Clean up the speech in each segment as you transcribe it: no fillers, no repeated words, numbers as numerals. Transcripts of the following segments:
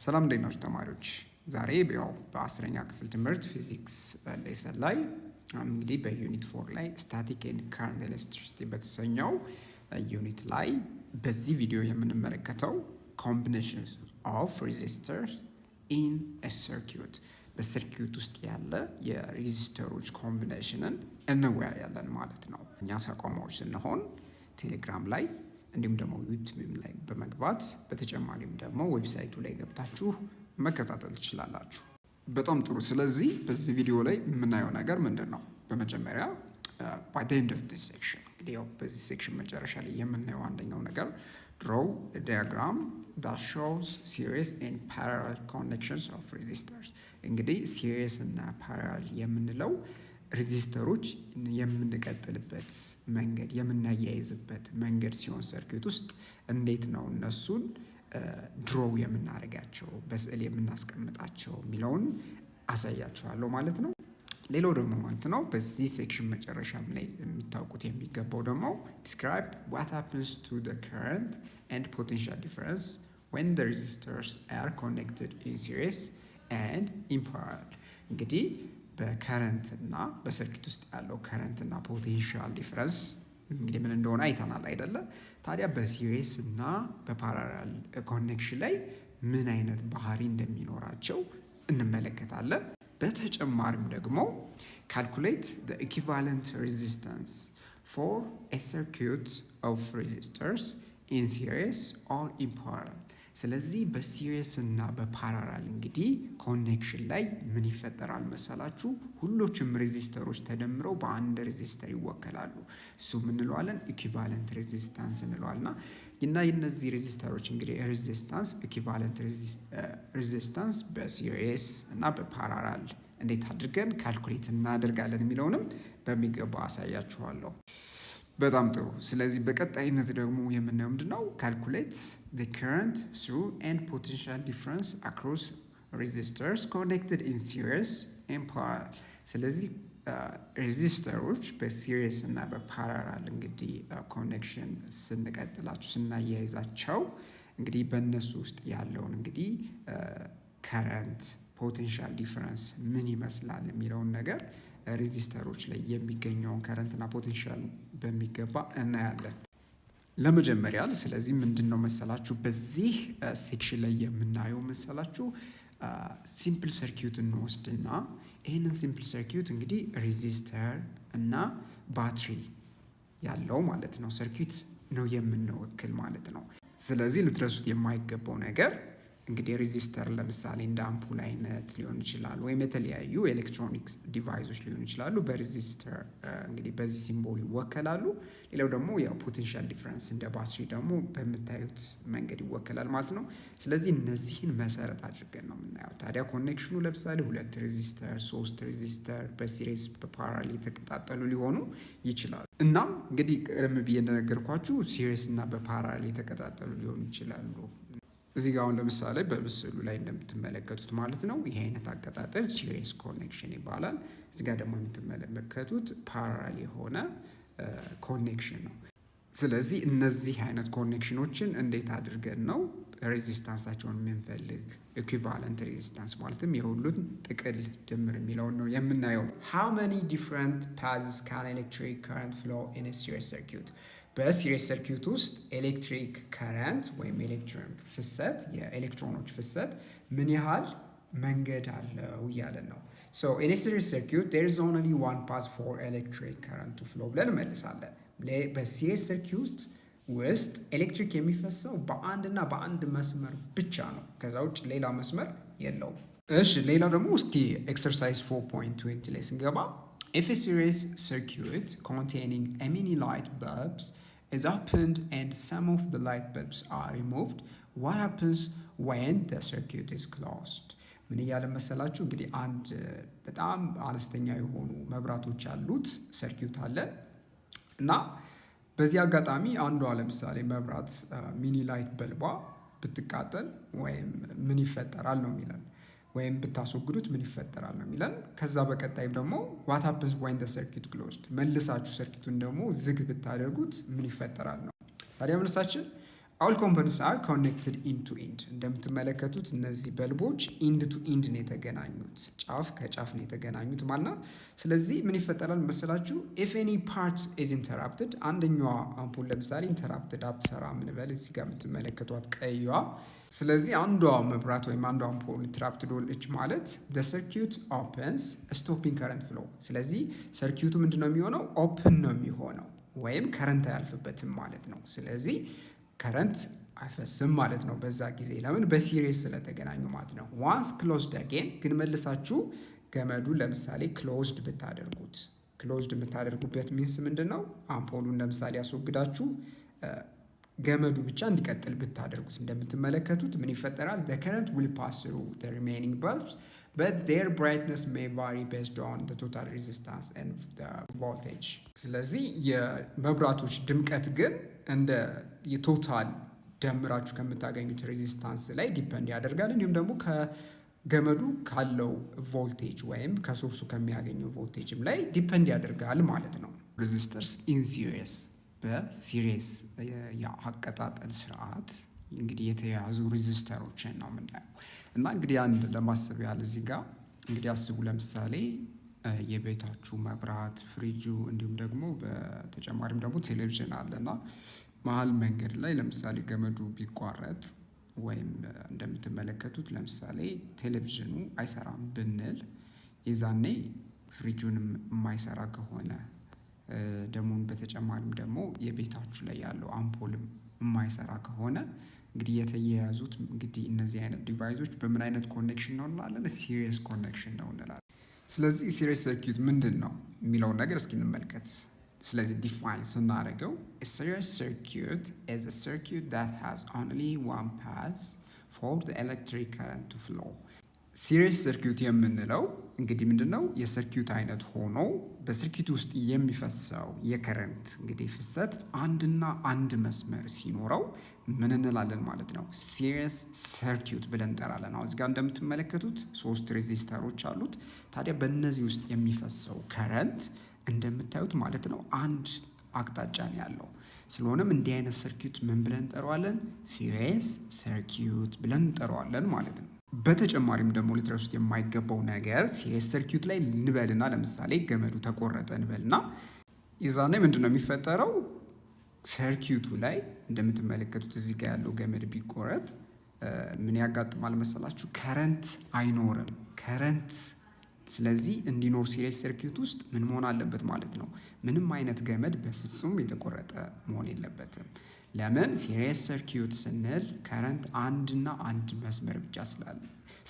ሰላም እንዴት ናችሁ ተማሪዎች? ዛሬ በ10ኛ ክፍል ትምህርት ፊዚክስ ሌሰን ላይ እንግዲህ በዩኒት 4 ላይ ስታቲክ ኤንድ ካረንት ኤሌክትሪሲቲ በተሰኘው ዩኒት ላይ በዚህ ቪዲዮ የምንመለከተው ኮምቢኔሽን ኦፍ ሬዚስተርስ ኢን ኤ ሰርኪዩት በሰርኪዩት ውስጥ ያለ የሬዚስተሮች ኮምቢኔሽንን እንወያያለን ማለት ነው። እኛ ተቋሞች ስንሆን ቴሌግራም ላይ እንዲሁም ደግሞ ዩቲዩብ ላይ በመግባት በተጨማሪም ደግሞ ዌብሳይቱ ላይ ገብታችሁ መከታተል ትችላላችሁ። በጣም ጥሩ። ስለዚህ በዚህ ቪዲዮ ላይ የምናየው ነገር ምንድን ነው? በመጀመሪያ by the end of this section እንግዲህ በዚህ ሴክሽን መጨረሻ ላይ የምናየው አንደኛው ነገር draw a diagram that shows series and parallel connections of resistors። እንግዲህ series እና parallel የምንለው ሬዚስተሮች የምንቀጥልበት መንገድ የምናያይዝበት መንገድ ሲሆን ሰርኪዩት ውስጥ እንዴት ነው እነሱን ድሮው የምናደርጋቸው በስዕል የምናስቀምጣቸው የሚለውን አሳያችኋለሁ ማለት ነው። ሌላው ደግሞ ማለት ነው በዚህ ሴክሽን መጨረሻም ላይ የሚታወቁት የሚገባው ደግሞ describe what happens to the current and potential difference when the resistors are connected in series and in parallel። እንግዲህ በከረንት እና በሰርኪት ውስጥ ያለው ከረንት እና ፖቴንሻል ዲፍረንስ እንግዲህ ምን እንደሆነ አይተናል አይደለ? ታዲያ በሲሪስ እና በፓራላል ኮኔክሽን ላይ ምን አይነት ባህሪ እንደሚኖራቸው እንመለከታለን። በተጨማሪም ደግሞ calculate the equivalent resistance for a circuit of resistors in series or in parallel። ስለዚህ በሲሪየስ እና በፓራላል እንግዲህ ኮኔክሽን ላይ ምን ይፈጠራል መሰላችሁ? ሁሎችም ሬዚስተሮች ተደምረው በአንድ ሬዚስተር ይወከላሉ። እሱ ምን እንለዋለን? ኢኩቫለንት ሬዚስታንስ እንለዋልና እና የነዚህ ሬዚስተሮች እንግዲህ ሬዚስታንስ ኢኩቫለንት ሬዚስታንስ በሲሪየስ እና በፓራላል እንዴት አድርገን ካልኩሌት እናደርጋለን የሚለውንም በሚገባ አሳያችኋለሁ። በጣም ጥሩ። ስለዚህ በቀጣይነት ደግሞ የምናየው ምንድነው? calculate the current through and potential difference across resistors connected in series and parallel። ስለዚህ ሬዚስተሮች በሲሪየስ እና በፓራላል እንግዲህ ኮኔክሽን ስንቀጥላቸው ስናያይዛቸው እንግዲህ በእነሱ ውስጥ ያለውን እንግዲህ ከረንት ፖቴንሻል ዲፍረንስ ምን ይመስላል የሚለውን ነገር ሬዚስተሮች ላይ የሚገኘውን ከረንትና ፖቴንሻል በሚገባ እናያለን። ለመጀመሪያ ስለዚህ ምንድነው መሰላችሁ በዚህ ሴክሽን ላይ የምናየው መሰላችሁ ሲምፕል ሰርኪዩት እንወስድና ይሄንን ሲምፕል ሰርኪዩት እንግዲህ ሬዚስተር እና ባትሪ ያለው ማለት ነው ሰርኪዩት ነው የምንወክል ማለት ነው። ስለዚህ ልትረሱት የማይገባው ነገር እንግዲህ ሬዚስተር ለምሳሌ እንደ አምፑል አይነት ሊሆን ይችላል ወይም የተለያዩ ኤሌክትሮኒክስ ዲቫይሶች ሊሆኑ ይችላሉ በሬዚስተር እንግዲህ በዚህ ሲምቦል ይወከላሉ። ሌላው ደግሞ ያው ፖቴንሻል ዲፍረንስ እንደ ባትሪ ደግሞ በምታዩት መንገድ ይወከላል ማለት ነው። ስለዚህ እነዚህን መሰረት አድርገን ነው የምናየው። ታዲያ ኮኔክሽኑ ለምሳሌ 2 ሬዚስተር 3 ሬዚስተር በሲሪስ በፓራላል የተቀጣጠሉ ሊሆኑ ይችላሉ። እናም እንግዲህ ቀደም ብዬ እንደነገርኳችሁ ሲሪስ እና በፓራላል የተቀጣጠሉ ሊሆኑ ይችላሉ። እዚህ ጋር አሁን ለምሳሌ በምስሉ ላይ እንደምትመለከቱት ማለት ነው ይሄ አይነት አቀጣጠል ሲሪስ ኮኔክሽን ይባላል። እዚህ ጋር ደግሞ የምትመለከቱት ፓራላል የሆነ ኮኔክሽን ነው። ስለዚህ እነዚህ አይነት ኮኔክሽኖችን እንዴት አድርገን ነው ሬዚስታንሳቸውን የምንፈልግ ኢኩቫለንት ሬዚስታንስ ማለትም የሁሉን ጥቅል ድምር የሚለውን ነው የምናየው። how many different paths can electric current flow in a series circuit? በሲሪስ ሰርኪዩት ውስጥ ኤሌክትሪክ ከረንት ወይም ኤሌክትሮን ፍሰት የኤሌክትሮኖች ፍሰት ምን ያህል መንገድ አለው እያለን ነው። so in a series circuit there is only one path for electric current to flow ብለን እንመልሳለን። በሲሪስ ሰርኪዩት ውስጥ ኤሌክትሪክ የሚፈሰው በአንድና በአንድ መስመር ብቻ ነው። ከዛ ውጭ ሌላ መስመር የለውም። እሺ ሌላው ደግሞ እስኪ ኤክሰርሳይዝ 4.20 ላይ ስንገባ if a series circuit containing a many light bulbs is opened and some of the light bulbs are removed, what happens when the circuit is closed? ምን እያለ መሰላችሁ እንግዲህ አንድ በጣም አነስተኛ የሆኑ መብራቶች ያሉት ሰርኪዩት አለ እና በዚህ አጋጣሚ አንዷ ለምሳሌ መብራት ሚኒ ላይት በልቧ ብትቃጠል ወይም ምን ይፈጠራል ነው የሚለን ወይም ብታስወግዱት ምን ይፈጠራል ነው የሚለን። ከዛ በቀጣይ ደግሞ what happens when the circuit closed መልሳችሁ ሰርኪቱን ደግሞ ዝግ ብታደርጉት ምን ይፈጠራል ነው። ታዲያ መልሳችን ኦል ኮምፖነንትስ አር ኮኔክትድ ኢንድ ቱ ኢንድ። እንደምትመለከቱት እነዚህ በልቦች ኢንድ ቱ ኢንድ ነው የተገናኙት፣ ጫፍ ከጫፍ ነው የተገናኙት ማለት ነው። ስለዚህ ምን ይፈጠራል መሰላችሁ? ኢፍ ኤኒ ፓርት ኢዝ ኢንተራፕትድ፣ አንደኛዋ አምፖል ለምሳሌ ኢንተራፕትድ አትሰራም እንበል፣ እዚህ ጋር የምትመለከቷት ቀይዋ። ስለዚህ አንዷ መብራት ወይም አንዷ አምፖል ኢንተራፕትድ ሆነች ማለት the circuit opens stopping current flow። ስለዚህ ሰርኪዩቱ ምንድነው የሚሆነው? ኦፕን ነው የሚሆነው ወይም ከረንት አያልፍበትም ማለት ነው። ስለዚህ ከረንት አይፈስም ማለት ነው በዛ ጊዜ። ለምን? በሲሪስ ስለተገናኙ ማለት ነው። ዋንስ ክሎዝድ አጌን ግን መልሳችሁ ገመዱን ለምሳሌ ክሎዝድ ብታደርጉት፣ ክሎዝድ የምታደርጉበት ሚንስ ምንድን ነው? አምፖሉን ለምሳሌ ያስወግዳችሁ ገመዱ ብቻ እንዲቀጥል ብታደርጉት እንደምትመለከቱት ምን ይፈጠራል? the current will pass through the remaining bulbs but their brightness may vary based on the total resistance and the voltage። ስለዚህ የመብራቶች ድምቀት ግን እንደ የቶታል ደምራችሁ ከምታገኙት ሬዚስታንስ ላይ ዲፐንድ ያደርጋል። እንዲሁም ደግሞ ከገመዱ ካለው ቮልቴጅ ወይም ከሶርሱ ከሚያገኘው ቮልቴጅም ላይ ዲፐንድ ያደርጋል ማለት ነው። ሬዚስተርስ ኢን ሲሪስ፣ በሲሪስ የአቀጣጠል ስርዓት እንግዲህ የተያዙ ሬዚስተሮችን ነው የምናየው። እና እንግዲህ አንድ ለማሰብ ያህል እዚህ ጋር እንግዲህ አስቡ። ለምሳሌ የቤታችሁ መብራት፣ ፍሪጁ እንዲሁም ደግሞ በተጨማሪም ደግሞ ቴሌቪዥን አለና መሀል መንገድ ላይ ለምሳሌ ገመዱ ቢቋረጥ ወይም እንደምትመለከቱት ለምሳሌ ቴሌቪዥኑ አይሰራም ብንል፣ የዛኔ ፍሪጁንም የማይሰራ ከሆነ ደግሞ በተጨማሪም ደግሞ የቤታችሁ ላይ ያለው አምፖልም የማይሰራ ከሆነ እንግዲህ የተያያዙት እንግዲህ እነዚህ አይነት ዲቫይሶች በምን አይነት ኮኔክሽን ነው እንላለን? ሲሪየስ ኮኔክሽን ነው እንላለን። ስለዚህ ሲሪየስ ሰርኪዩት ምንድን ነው የሚለውን ነገር እስኪ እንመልከት። ስለዚህ ዲፋይን ስናደርገው ሲሪየስ ሰርኪዩት is a circuit that has only one path for the electric current to flow። ሲሪየስ ሰርኪዩት የምንለው እንግዲህ ምንድነው? የሰርኪዩት አይነት ሆኖ በሰርኪዩት ውስጥ የሚፈሰው የከረንት እንግዲህ ፍሰት አንድና አንድ መስመር ሲኖረው ምን እንላለን ማለት ነው? ሲሪየስ ሰርኪዩት ብለን እንጠራለን። አሁን እዚህ ጋር እንደምትመለከቱት 3 ሬዚስተሮች አሉት። ታዲያ በእነዚህ ውስጥ የሚፈሰው ከረንት እንደምታዩት ማለት ነው አንድ አቅጣጫ ነው ያለው። ስለሆነም እንዲህ አይነት ሰርኪዩት ምን ብለን እንጠራዋለን? ሲሪየስ ሰርኪዩት ብለን እንጠራዋለን ማለት ነው። በተጨማሪም ደግሞ ልትረሱት የማይገባው ነገር ሲሪየስ ሰርኪዩት ላይ እንበልና ለምሳሌ ገመዱ ተቆረጠ እንበልና የዛኔ ምንድነው የሚፈጠረው? ሰርኪዩቱ ላይ እንደምትመለከቱት እዚህ ጋር ያለው ገመድ ቢቆረጥ ምን ያጋጥማል መሰላችሁ? ከረንት አይኖርም። ከረንት ስለዚህ እንዲኖር ሲሪየስ ሰርኪዩት ውስጥ ምን መሆን አለበት ማለት ነው? ምንም አይነት ገመድ በፍጹም የተቆረጠ መሆን የለበትም። ለምን? ሲሪየስ ሰርኪዩት ስንል ከረንት አንድና አንድ መስመር ብቻ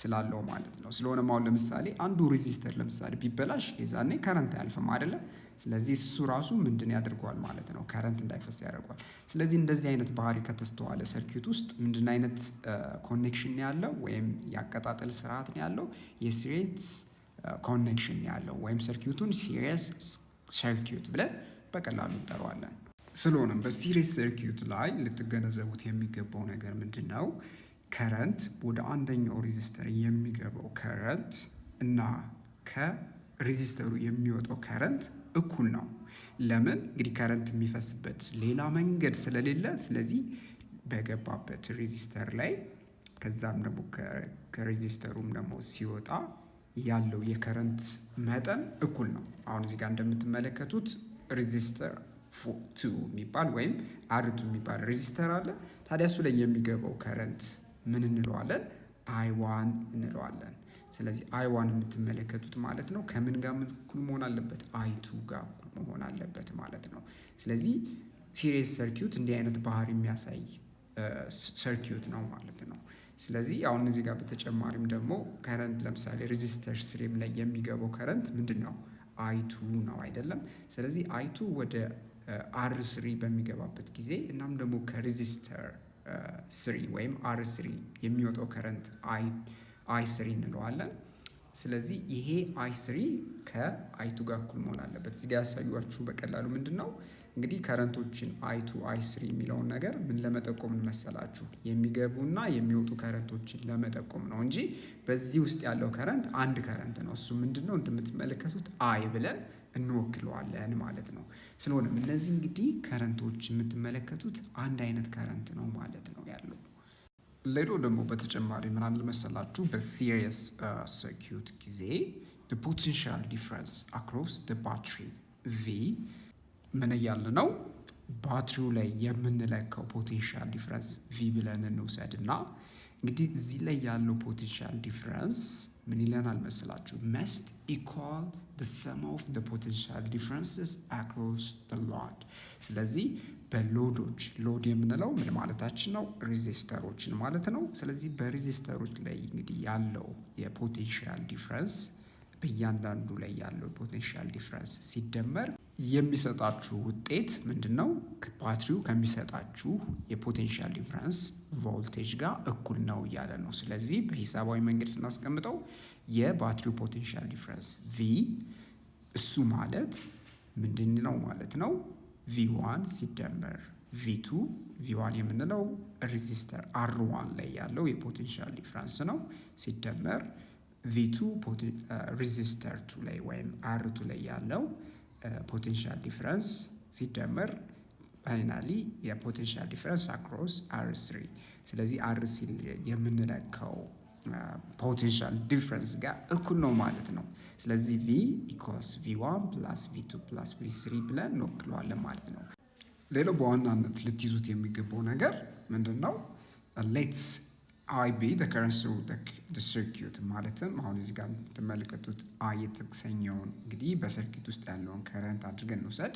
ስላለው ማለት ነው። ስለሆነም አሁን ለምሳሌ አንዱ ሬዚስተር ለምሳሌ ቢበላሽ የዛኔ ከረንት አያልፍም አይደለ? ስለዚህ እሱ ራሱ ምንድን ያደርገዋል ማለት ነው? ከረንት እንዳይፈስ ያደርገዋል። ስለዚህ እንደዚህ አይነት ባህሪ ከተስተዋለ ሰርኪዩት ውስጥ ምንድን አይነት ኮኔክሽን ያለው ወይም ያቀጣጠል ስርዓት ነው ያለው? የሲሪየስ ኮኔክሽን ያለው ወይም ሰርኪዩቱን ሲሪየስ ሰርኪዩት ብለን በቀላሉ እንጠራዋለን። ስለሆነም በሲሪየስ ሰርኪዩት ላይ ልትገነዘቡት የሚገባው ነገር ምንድን ነው? ከረንት ወደ አንደኛው ሬዚስተር የሚገባው ከረንት እና ከሬዚስተሩ የሚወጣው ከረንት እኩል ነው። ለምን? እንግዲህ ከረንት የሚፈስበት ሌላ መንገድ ስለሌለ፣ ስለዚህ በገባበት ሬዚስተር ላይ ከዛም ደግሞ ከሬዚስተሩም ደግሞ ሲወጣ ያለው የከረንት መጠን እኩል ነው። አሁን እዚህ ጋር እንደምትመለከቱት ሬዚስተር ቱ የሚባል ወይም አርቱ የሚባል ሬዚስተር አለ። ታዲያ እሱ ላይ የሚገባው ከረንት ምን እንለዋለን? I1 እንለዋለን። ስለዚህ I1 የምትመለከቱት ማለት ነው ከምን ጋር እኩል መሆን አለበት? I2 ጋር እኩል መሆን አለበት ማለት ነው። ስለዚህ ሲሪየስ ሰርኪዩት እንዲህ አይነት ባህሪ የሚያሳይ ሰርኪዩት ነው ማለት ነው። ስለዚህ አሁን እዚህ ጋር በተጨማሪም ደግሞ ከረንት ለምሳሌ ሬዚስተር ስሪም ላይ የሚገባው ከረንት ምንድን ነው? I2 ነው አይደለም? ስለዚህ I2 ወደ R3 በሚገባበት ጊዜ እናም ደግሞ ከሬዚስተር 3 ወይም R3 የሚወጣው ከረንት I3 እንለዋለን። ስለዚህ ይሄ I3 ከI2 ጋር እኩል መሆን አለበት። እዚህ ጋር ያሳዩችሁ በቀላሉ ምንድን ነው እንግዲህ ከረንቶችን I2 I3 የሚለውን ነገር ምን ለመጠቆም መሰላችሁ? የሚገቡና የሚወጡ ከረንቶችን ለመጠቆም ነው እንጂ በዚህ ውስጥ ያለው ከረንት አንድ ከረንት ነው። እሱ ምንድነው እንደምትመለከቱት I ብለን እንወክለዋለን ማለት ነው። ስለሆነም እነዚህ እንግዲህ ከረንቶች የምትመለከቱት አንድ አይነት ከረንት ነው ማለት ነው ያለው። ሌላው ደግሞ በተጨማሪ ምን አለ መሰላችሁ በሲሪየስ ሰርኪዩት ጊዜ the potential difference across the battery V ምን እያለ ነው? ባትሪው ላይ የምንለካው ፖቴንሻል ዲፍረንስ ቪ ብለን እንውሰድ እና እንግዲህ እዚህ ላይ ያለው ፖቴንሻል ዲፍረንስ ምን ይለናል መስላችሁ? መስት ኢኳል the sum of the potential differences across the load። ስለዚህ በሎዶች ሎድ የምንለው ምን ማለታችን ነው? ሬዚስተሮችን ማለት ነው። ስለዚህ በሬዚስተሮች ላይ እንግዲህ ያለው የፖቴንሻል ዲፍረንስ በእያንዳንዱ ላይ ያለው ፖቴንሻል ዲፍረንስ ሲደመር የሚሰጣችሁ ውጤት ምንድነው? ባትሪው ከሚሰጣችሁ የፖቴንሻል ዲፍረንስ ቮልቴጅ ጋር እኩል ነው እያለ ነው። ስለዚህ በሂሳባዊ መንገድ ስናስቀምጠው የባትሪው ፖቴንሻል ዲፍረንስ ቪ እሱ ማለት ምንድነው ማለት ነው? ቪ1 ሲደመር ቪ2 ቪ1 የምንለው ሬዚስተር አር1 ላይ ያለው የፖቴንሻል ዲፍረንስ ነው ሲደመር ቪ2 ሬዚስተር 2 ላይ ወይም አር2 ላይ ያለው ፖቴንሻል ዲፍረንስ ሲደመር ፋይናሊ የፖቴንሻል ዲፍረንስ አክሮስ አር3። ስለዚህ አር3 የምንለካው ፖቴንሻል ዲፍረንስ ጋር እኩል ነው ማለት ነው። ስለዚህ ቪ ኢኳልስ ቪ1 ፕላስ ቪ2 ፕላስ ቪ3 ብለን እንወክለዋለን ማለት ነው። ሌላው በዋናነት ልትይዙት የሚገባው ነገር ምንድን ነው? ሌትስ አይ ቢ the current through the circuit ማለትም አሁን እዚህ ጋር የምትመለከቱት አይ የተሰኘውን እንግዲህ በሰርኪት ውስጥ ያለውን ከረንት አድርገን እንውሰድ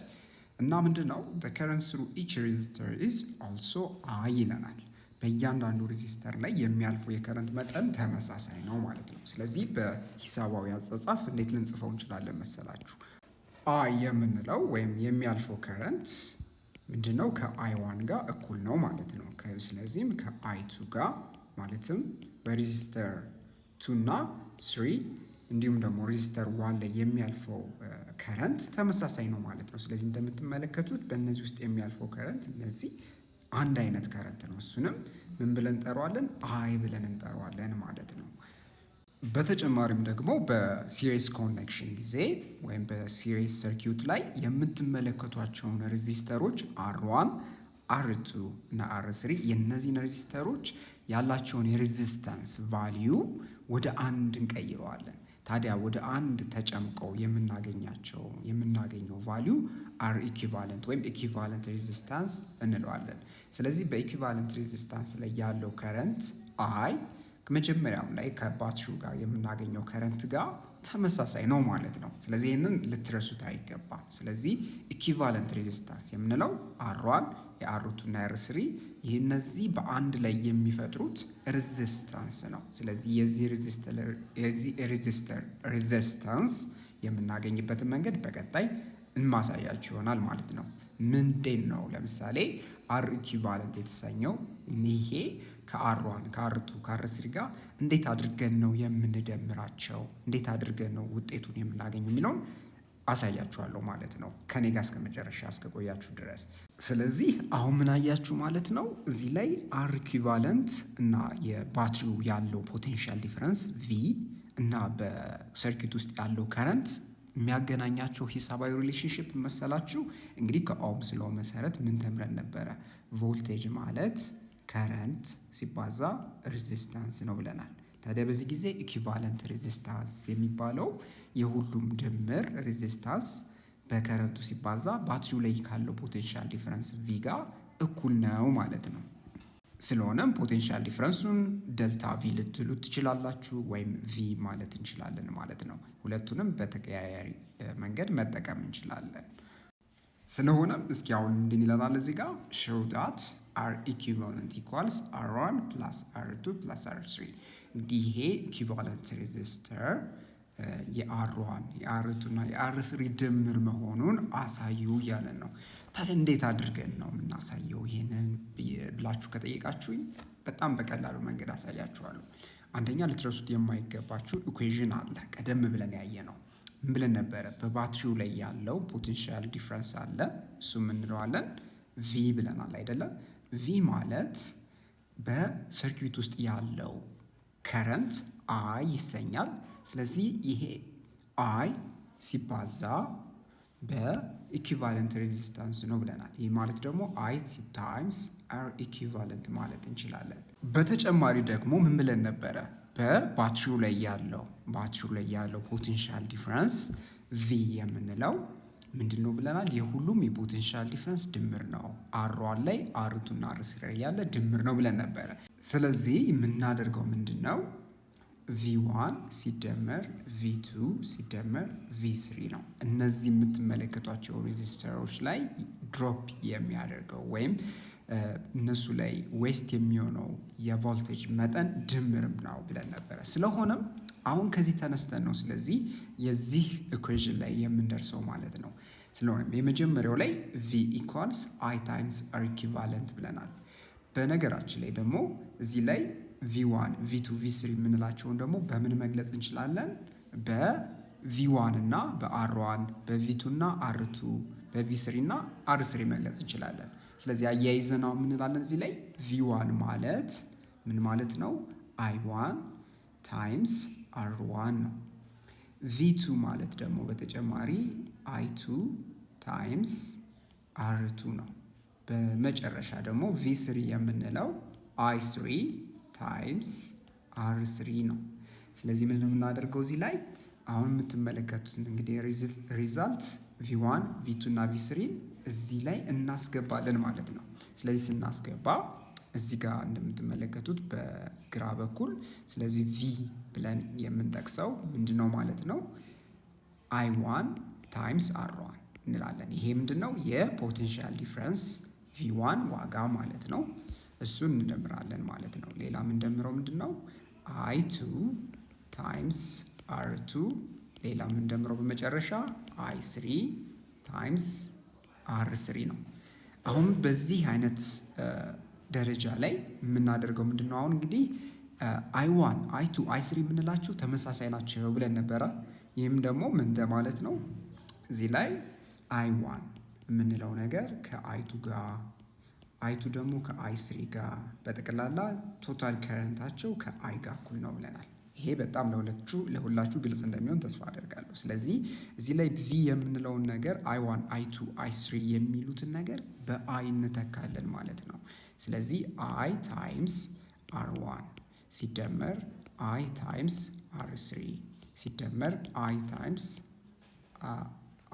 እና ምንድን ነው the current through each resistor is also I ይለናል። በእያንዳንዱ ሬዚስተር ላይ የሚያልፈው የከረንት መጠን ተመሳሳይ ነው ማለት ነው። ስለዚህ በሂሳባዊ አጻጻፍ እንዴት ልንጽፈው እንችላለን መሰላችሁ? አይ የምንለው ወይም የሚያልፈው ከረንት ምንድነው? ከአይ1 ጋር እኩል ነው ማለት ነው። ስለዚህም ከአይ2 ጋር ማለትም በሬዚስተር 2 እና 3 እንዲሁም ደግሞ ሬዚስተር 1 ላይ የሚያልፈው ከረንት ተመሳሳይ ነው ማለት ነው። ስለዚህ እንደምትመለከቱት በእነዚህ ውስጥ የሚያልፈው ከረንት እነዚህ አንድ አይነት ከረንት ነው። እሱንም ምን ብለን እንጠራዋለን? አይ ብለን እንጠራዋለን ማለት ነው። በተጨማሪም ደግሞ በሲሪስ ኮኔክሽን ጊዜ ወይም በሲሪስ ሰርኪዩት ላይ የምትመለከቷቸውን ሬዚስተሮች አር1 አር2 እና አር3 የእነዚህን ሬዚስተሮች ያላቸውን የሬዚስታንስ ቫሊዩ ወደ አንድ እንቀይረዋለን። ታዲያ ወደ አንድ ተጨምቀው የምናገኘው ቫሊዩ አር ኢኩቫለንት ወይም ኢኩቫለንት ሬዚስታንስ እንለዋለን። ስለዚህ በኢኩቫለንት ሬዚስታንስ ላይ ያለው ከረንት አይ መጀመሪያም ላይ ከባትሪው ጋር የምናገኘው ከረንት ጋር ተመሳሳይ ነው ማለት ነው። ስለዚህ ይህንን ልትረሱት አይገባም። ስለዚህ ኢኩቫለንት ሬዚስታንስ የምንለው አር1 የአር2 እና የአር3 እነዚህ በአንድ ላይ የሚፈጥሩት ሬዚስታንስ ነው። ስለዚህ የዚህ ሬዚስተር ሬዚስታንስ የምናገኝበትን መንገድ በቀጣይ እንማሳያችሁ ይሆናል ማለት ነው። ምንድን ነው? ለምሳሌ አር ኢኩቫለንት የተሰኘው ይሄ ከአር1 ከአር2 ከአር3 ጋር እንዴት አድርገን ነው የምንደምራቸው፣ እንዴት አድርገን ነው ውጤቱን የምናገኘው የሚለውን አሳያችኋለሁ ማለት ነው፣ ከኔ ጋር እስከ መጨረሻ እስከቆያችሁ ድረስ። ስለዚህ አሁን ምን አያችሁ ማለት ነው? እዚህ ላይ አር ኢኩቫለንት እና የባትሪው ያለው ፖቴንሻል ዲፈረንስ ቪ እና በሰርኪት ውስጥ ያለው ከረንት የሚያገናኛቸው ሂሳባዊ ሪሌሽንሽፕ መሰላችሁ? እንግዲህ ከኦምስ ሎው መሰረት ምን ተምረን ነበረ? ቮልቴጅ ማለት ከረንት ሲባዛ ሬዚስታንስ ነው ብለናል። ታዲያ በዚህ ጊዜ ኢኩቫለንት ሬዚስታንስ የሚባለው የሁሉም ድምር ሬዚስታንስ በከረንቱ ሲባዛ ባትሪው ላይ ካለው ፖቴንሻል ዲፈረንስ ቪ ጋር እኩል ነው ማለት ነው። ስለሆነም ፖቴንሻል ዲፈረንሱን ዴልታ ቪ ልትሉ ትችላላችሁ ወይም ቪ ማለት እንችላለን ማለት ነው። ሁለቱንም በተቀያያሪ መንገድ መጠቀም እንችላለን። ስለሆነም እስኪ አሁን እንድን ይለናል እዚህ ጋር show that R equivalent equals R1 plus R2 plus R3። እንግዲህ ይሄ ኢኩቫለንት ሬዚስተር የአር1 የአር2 እና የአር3 ድምር መሆኑን አሳዩ እያለን ነው። ታዲያ እንዴት አድርገን ነው የምናሳየው ይሄንን ብላችሁ ከጠየቃችሁኝ በጣም በቀላሉ መንገድ አሳያችኋለሁ። አንደኛ ልትረሱት የማይገባችሁ ኢኩዌዥን አለ ቀደም ብለን ያየ ነው። ምን ብለን ነበረ? በባትሪው ላይ ያለው ፖቴንሻል ዲፈረንስ አለ። እሱ እንለዋለን ቪ ብለናል አይደለም? ቪ ማለት በሰርኪዩት ውስጥ ያለው ከረንት አይ ይሰኛል። ስለዚህ ይሄ አይ ሲባዛ በኢኩቫለንት ሬዚስታንስ ነው ብለናል። ይህ ማለት ደግሞ አይ ታይምስ አር ኢኩቫለንት ማለት እንችላለን። በተጨማሪ ደግሞ ምን ብለን ነበረ? በባትሪው ላይ ያለው ፖቴንሻል ዲፍረንስ ቪ የምንለው ምንድን ነው ብለናል? የሁሉም የፖቴንሻል ዲፍረንስ ድምር ነው። አር1 ላይ አር2 እና አር3 ላይ ያለ ድምር ነው ብለን ነበረ። ስለዚህ የምናደርገው ምንድን ነው? ቪ1 ሲደመር ቪ2 ሲደመር ቪ3 ነው። እነዚህ የምትመለከቷቸው ሬዚስተሮች ላይ ድሮፕ የሚያደርገው ወይም እነሱ ላይ ዌስት የሚሆነው የቮልቴጅ መጠን ድምርም ነው ብለን ነበረ። ስለሆነም አሁን ከዚህ ተነስተን ነው ስለዚህ የዚህ ኢኩዌሽን ላይ የምንደርሰው ማለት ነው። ስለሆነም የመጀመሪያው ላይ ቪ ኢኳልስ አይ ታይምስ አር ኢኩቫለንት ብለናል። በነገራችን ላይ ደግሞ እዚህ ላይ ቪ1 ቪ2 ቪ3 የምንላቸውን ደግሞ በምን መግለጽ እንችላለን? በቪ1 እና በአር1 በቪ2 እና አር2 በቪ3 እና አር3 መግለጽ እንችላለን። ስለዚህ አያይዘን አሁን የምንላለን እዚህ ላይ ቪ1 ማለት ምን ማለት ነው? አይ1 ታይምስ አር1 ነው። ቪ2 ማለት ደግሞ በተጨማሪ አይ2 ታይምስ አር2 ነው። በመጨረሻ ደግሞ ቪ3 የምንለው አይ3 ታይምስ አር3 ነው። ስለዚህ ምን የምናደርገው እዚህ ላይ አሁን የምትመለከቱት እንግዲህ ሪዛልት ቪ1 ቪ2 እና ቪ3 እዚህ ላይ እናስገባለን ማለት ነው። ስለዚህ ስናስገባ እዚህ ጋር እንደምትመለከቱት በግራ በኩል ስለዚህ ቪ ብለን የምንጠቅሰው ምንድነው ማለት ነው? አይ1 ታይምስ አር1 እንላለን። ይሄ ምንድነው? የፖቴንሻል ዲፍረንስ ቪ1 ዋጋ ማለት ነው። እሱን እንደምራለን ማለት ነው። ሌላ የምንደምረው ምንድነው? አይ2 ታይምስ አር2 ሌላ የምንደምረው በመጨረሻ አይ3 ታይምስ አር3 ነው። አሁን በዚህ አይነት ደረጃ ላይ የምናደርገው ምንድነው? አሁን እንግዲህ አይ1 አይ2 አይ3 የምንላቸው ተመሳሳይ ናቸው ብለን ነበረ። ይህም ደግሞ ምን እንደማለት ነው? እዚህ ላይ አይ1 የምንለው ነገር ከአይ2 ጋር አይ2 ደግሞ ከአይ3 ጋር በጠቅላላ ቶታል ከረንታቸው ከአይ ጋር እኩል ነው ብለናል። ይሄ በጣም ለሁላችሁ ግልጽ እንደሚሆን ተስፋ አደርጋለሁ። ስለዚህ እዚህ ላይ ቪ የምንለውን ነገር አይ1 አይ2 አይ3 የሚሉትን ነገር በአይ እንተካለን ማለት ነው። ስለዚህ አይ ታይምስ አር1 ሲደመር አይ ታይምስ አር3 ሲደመር አይ ታይምስ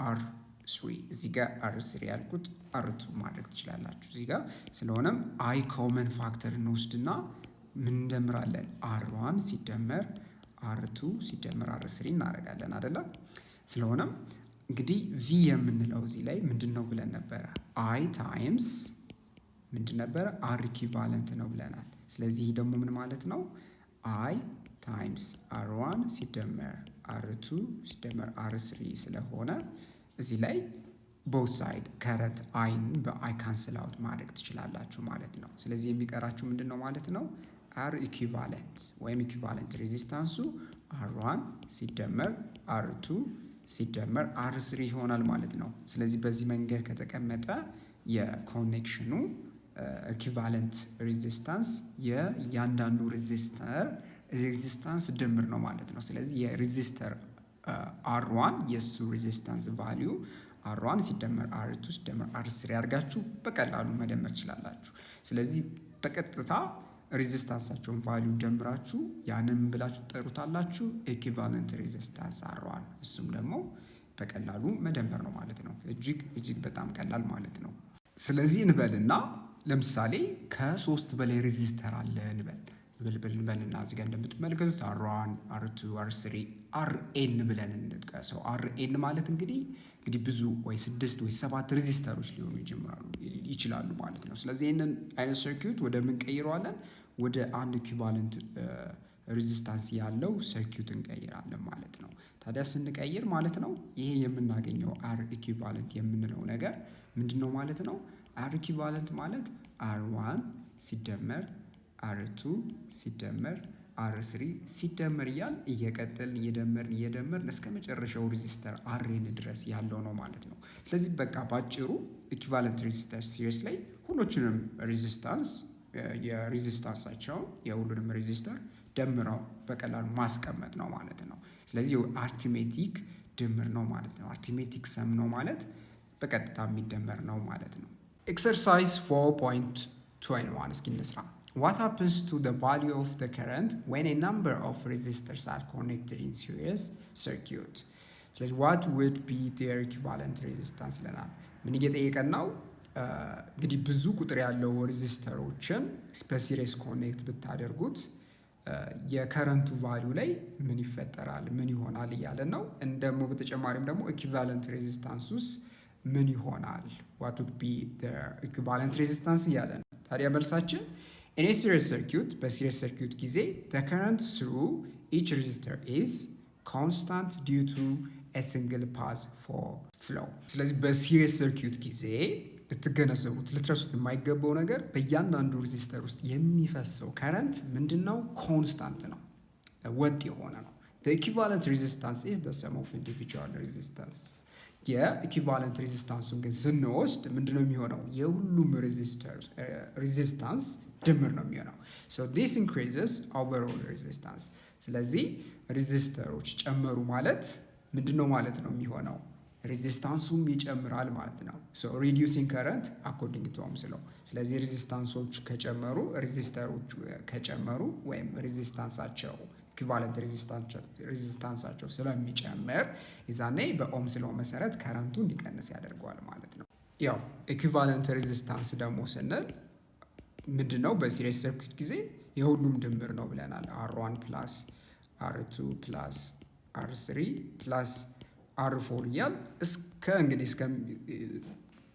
አር3 እዚህ ጋር አር3 ያልኩት አር2 ማድረግ ትችላላችሁ እዚህ ጋር። ስለሆነም አይ ኮመን ፋክተር እንወስድና ምን እንደምራለን? አር1 ሲደመር አር2 ሲደመር አር3 እናደርጋለን አይደለ? ስለሆነም እንግዲህ ቪ የምንለው እዚህ ላይ ምንድነው ብለን ነበረ? አይ ታይምስ ምንድን ነበረ? አር ኢኩቫለንት ነው ብለናል። ስለዚህ ደግሞ ምን ማለት ነው? አይ ታይምስ አር1 ሲደመር አር2 ሲደመር አር3 ስለሆነ እዚህ ላይ ቦት ሳይድ ከረንት አይን በአይ ካንስል አውት ማድረግ ትችላላችሁ ማለት ነው። ስለዚህ የሚቀራችሁ ምንድን ነው ማለት ነው? አር ኢኩቫለንት ወይም ኢኩቫለንት ሬዚስታንሱ አር1 ሲደመር አር2 ሲደመር አር3 ይሆናል ማለት ነው። ስለዚህ በዚህ መንገድ ከተቀመጠ የኮኔክሽኑ ኢኩቫለንት ሬዚስታንስ የእያንዳንዱ ሬዚስታንስ ድምር ነው ማለት ነው። ስለዚህ የሬዚስተር አር1 የእሱ ሬዚስታንስ ቫሊዩ አር1 ሲደመር አር2 ሲደመር አር3 አድርጋችሁ በቀላሉ መደመር ትችላላችሁ። ስለዚህ በቀጥታ ሬዚስታንሳቸውን ቫሊዩ ደምራችሁ ያንን ብላችሁ ትጠሩታላችሁ ኢኩቫለንት ሬዚስታንስ አር1። እሱም ደግሞ በቀላሉ መደመር ነው ማለት ነው። እጅግ በጣም ቀላል ማለት ነው። ስለዚህ እንበልና ለምሳሌ ከ3 በላይ ሬዚስተር አለ እንበልና እዚህ ጋር እንደምትመለከቱት አር1 አር2 አር3 አርኤን ብለን እንጥቀሰው። አርኤን ማለት እንግዲህ ብዙ ወይ 6 ወይ 7 ሬዚስተሮች ሊሆኑ ይችላሉ ማለት ነው። ስለዚህ ይህንን አይነት ሰርኪዩት ወደ ምን ቀይረዋለን? ወደ አንድ ኢኩቫለንት ሬዚስታንስ ያለው ሰርኪዩት እንቀይራለን ማለት ነው። ታዲያ ስንቀይር ማለት ነው ይሄ የምናገኘው አር ኢኩቫለንት የምንለው ነገር ምንድነው ማለት ነው? አር ኢኩቫለንት ማለት አር1 ሲደመር አር2 ሲደመር አር3 ሲደመር እያል እየቀጠልን እየደመርን እስከ መጨረሻው ሬዚስተር አርኤን ድረስ ያለው ነው ማለት ነው። ስለዚህ በቃ ባጭሩ ኢኩቫለንት ሬዚስተር ሲሪስ ላይ ሁሉንም ሬዚስታንስ የሬዚስታንሳቸውን የሁሉንም ሬዚስተር ደምረው በቀላሉ ማስቀመጥ ነው ማለት ነው። ስለዚህ አርትሜቲክ ድምር ነው ማለት ነው። አርቲሜቲክ ሰም ነው ማለት በቀጥታ የሚደመር ነው ማለት ነው። ኤክሰርሳይዝ 4.21 እስኪ እንስራ። What happens to the value of the current when a number of resistors are connected in series circuit? ስለዚህ what would be their equivalent resistance ይለናል። ምን እየጠየቀን ነው? እንግዲህ ብዙ ቁጥር ያለው ሬዚስተሮችን በሲሪስ ኮኔክት ብታደርጉት የከረንቱ ቫሊዩ ላይ ምን ይፈጠራል፣ ምን ይሆናል እያለን ነው። ደግሞ በተጨማሪም ደግሞ ኢኩቫለንት ሬዚስታንሱስ ምን ይሆናል፣ what would be the equivalent resistance እያለን ነው። ታዲያ መልሳችን in a series circuit በሲሪስ ሰርኪዩት ጊዜ the current through each resistor is constant due to a single path for flow። ስለዚህ በሲሪስ ሰርኪዩት ጊዜ ልትገነዘቡት ልትረሱት የማይገባው ነገር በእያንዳንዱ ሬዚስተር ውስጥ የሚፈሰው ከረንት ምንድነው? ኮንስታንት ነው፣ ወጥ የሆነ ነው። the equivalent resistance is the sum of individual resistance። የኢኩቫለንት ሬዚስታንሱን ግን ስንወስድ ምንድነው የሚሆነው? የሁሉም ሬዚስታንስ ድምር ነው የሚሆነው። so this increases overall resistance። ስለዚህ ሬዚስተሮች ጨመሩ ማለት ምንድነው ማለት ነው የሚሆነው? ሬዚስታንሱም ይጨምራል ማለት ነው። so reducing current according to ohms law። ስለዚህ ሬዚስታንሶች ከጨመሩ ሬዚስተሮች ከጨመሩ ወይም ሬዚስታንሳቸው ኢኩቫለንት ሬዚስታንሳቸው ስለሚጨምር የዛኔ በኦህምስ ሎው መሰረት ከረንቱ እንዲቀንስ ያደርገዋል ማለት ነው። ያው ኢኩቫለንት ሬዚስታንስ ደግሞ ስንል ምንድነው? በሲሪስ ሰርኪዩት ጊዜ የሁሉም ድምር ነው ብለናል። R1 ፕላስ R2 ፕላስ R3 ፕላስ R4 እያል እስከ እንግዲህ እስከ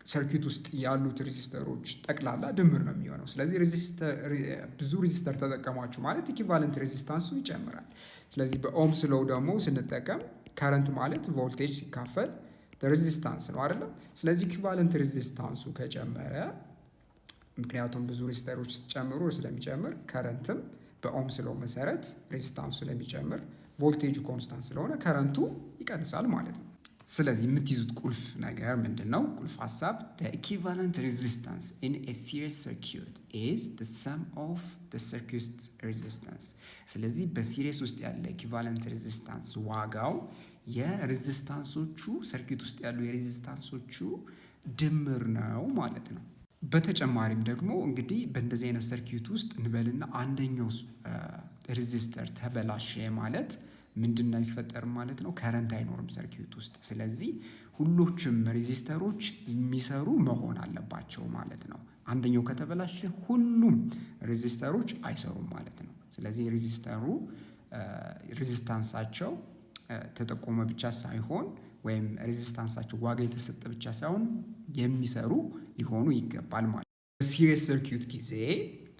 ሰርኪዩት ውስጥ ያሉት ሬዚስተሮች ጠቅላላ ድምር ነው የሚሆነው። ስለዚህ ብዙ ሬዚስተር ተጠቀሟችሁ ማለት ኢኩቫለንት ሬዚስታንሱ ይጨምራል። ስለዚህ በኦህምስ ሎው ደግሞ ስንጠቀም ከረንት ማለት ቮልቴጅ ሲካፈል ሬዚስታንስ ነው አይደለም። ስለዚህ ኢኩቫለንት ሬዚስታንሱ ከጨመረ ምክንያቱም ብዙ ሬዚስተሮች ሲጨምሩ ስለሚጨምር ከረንትም በኦህምስ ሎው መሰረት ሬዚስታንሱ ስለሚጨምር ቮልቴጁ ኮንስታንት ስለሆነ ከረንቱ ይቀንሳል ማለት ነው። ስለዚህ የምትይዙት ቁልፍ ነገር ምንድን ነው? ቁልፍ ሀሳብ the equivalent resistance in a series circuit is the sum of the circuit resistance። ስለዚህ በሲሪስ ውስጥ ያለ ኢኩቫለንት ሬዚስታንስ ዋጋው የሬዚስታንሶቹ ሰርኪዩት ውስጥ ያሉ የሬዚስታንሶቹ ድምር ነው ማለት ነው። በተጨማሪም ደግሞ እንግዲህ በእንደዚህ አይነት ሰርኪዩት ውስጥ እንበልና አንደኛው ሬዚስተር ተበላሸ ማለት ምንድን ነው ይፈጠርም ማለት ነው? ከረንት አይኖርም ሰርኪዩት ውስጥ። ስለዚህ ሁሎችም ሬዚስተሮች የሚሰሩ መሆን አለባቸው ማለት ነው። አንደኛው ከተበላሸ ሁሉም ሬዚስተሮች አይሰሩም ማለት ነው። ስለዚህ ሬዚስተሩ ሬዚስታንሳቸው ተጠቆመ ብቻ ሳይሆን ወይም ሬዚስታንሳቸው ዋጋ የተሰጠ ብቻ ሳይሆን የሚሰሩ ሊሆኑ ይገባል ማለት ነው። በሲሪስ ሰርኪዩት ጊዜ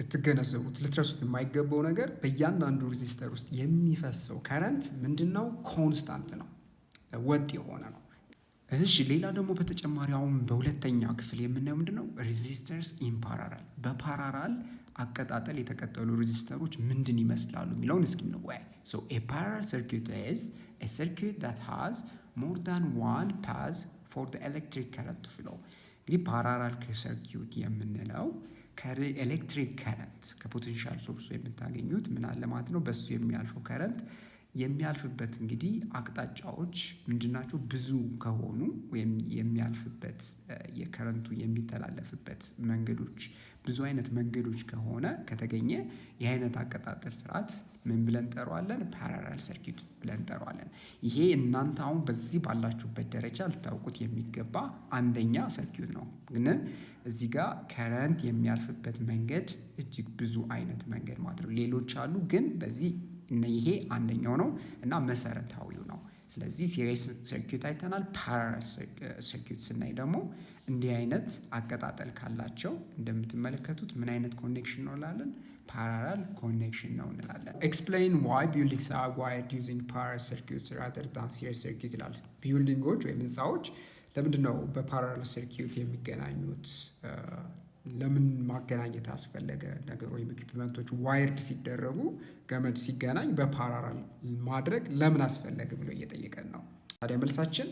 ልትገነዘቡት ልትረሱት የማይገባው ነገር በእያንዳንዱ ሬዚስተር ውስጥ የሚፈሰው ከረንት ምንድነው? ኮንስታንት ነው፣ ወጥ የሆነ ነው። እሺ ሌላ ደግሞ በተጨማሪ አሁን በሁለተኛ ክፍል የምናየው ምንድነው? ሬዚስተርስ ኢን ፓራራል። በፓራራል አቀጣጠል የተቀጠሉ ሬዚስተሮች ምንድን ይመስላሉ የሚለውን እስኪ እንወያይ። so a parallel circuit is a circuit that has more than one path for the electric current to flow። እንግዲህ ፓራራል ሰርኪዩት የምንለው ከኤሌክትሪክ ከረንት ከፖቴንሻል ሶርሱ የምታገኙት ምን አለ ማለት ነው። በሱ የሚያልፈው ከረንት የሚያልፍበት እንግዲህ አቅጣጫዎች ምንድናቸው? ብዙ ከሆኑ ወይም የሚያልፍበት የከረንቱ የሚተላለፍበት መንገዶች ብዙ አይነት መንገዶች ከሆነ ከተገኘ የአይነት አቀጣጠል ስርዓት ምን ብለን እንጠራዋለን? ፓራራል ሰርኪዩት ብለን እንጠራዋለን። ይሄ እናንተ አሁን በዚህ ባላችሁበት ደረጃ ልታውቁት የሚገባ አንደኛ ሰርኪዩት ነው። ግን እዚህ ጋር ከረንት የሚያልፍበት መንገድ እጅግ ብዙ አይነት መንገድ ማለት ነው። ሌሎች አሉ፣ ግን በዚህ ይሄ አንደኛው ነው እና መሰረታዊው ነው። ስለዚህ ሲሪስ ሰርኪዩት አይተናል። ፓራራል ሰርኪዩት ስናይ ደግሞ እንዲህ አይነት አቀጣጠል ካላቸው እንደምትመለከቱት ምን አይነት ኮኔክሽን ነው እንላለን? ፓራራል ኮኔክሽን ነው እንላለን። ኤክስፕሌን ዋይ ቢልዲንግስ አር ዋይርድ ዩዚንግ ፓራራል ሰርኪዩት ራዘር ዳን ሲሪስ ሰርኪዩት ይላል። ቢልዲንጎች ወይም ህንፃዎች ለምንድን ነው በፓራራል ሰርኪዩት የሚገናኙት? ለምን ማገናኘት አስፈለገ? ነገር ወይም ኢኩዊፕመንቶች ዋይርድ ሲደረጉ ገመድ ሲገናኝ በፓራራል ማድረግ ለምን አስፈለገ ብሎ እየጠየቀን ነው። ታዲያ መልሳችን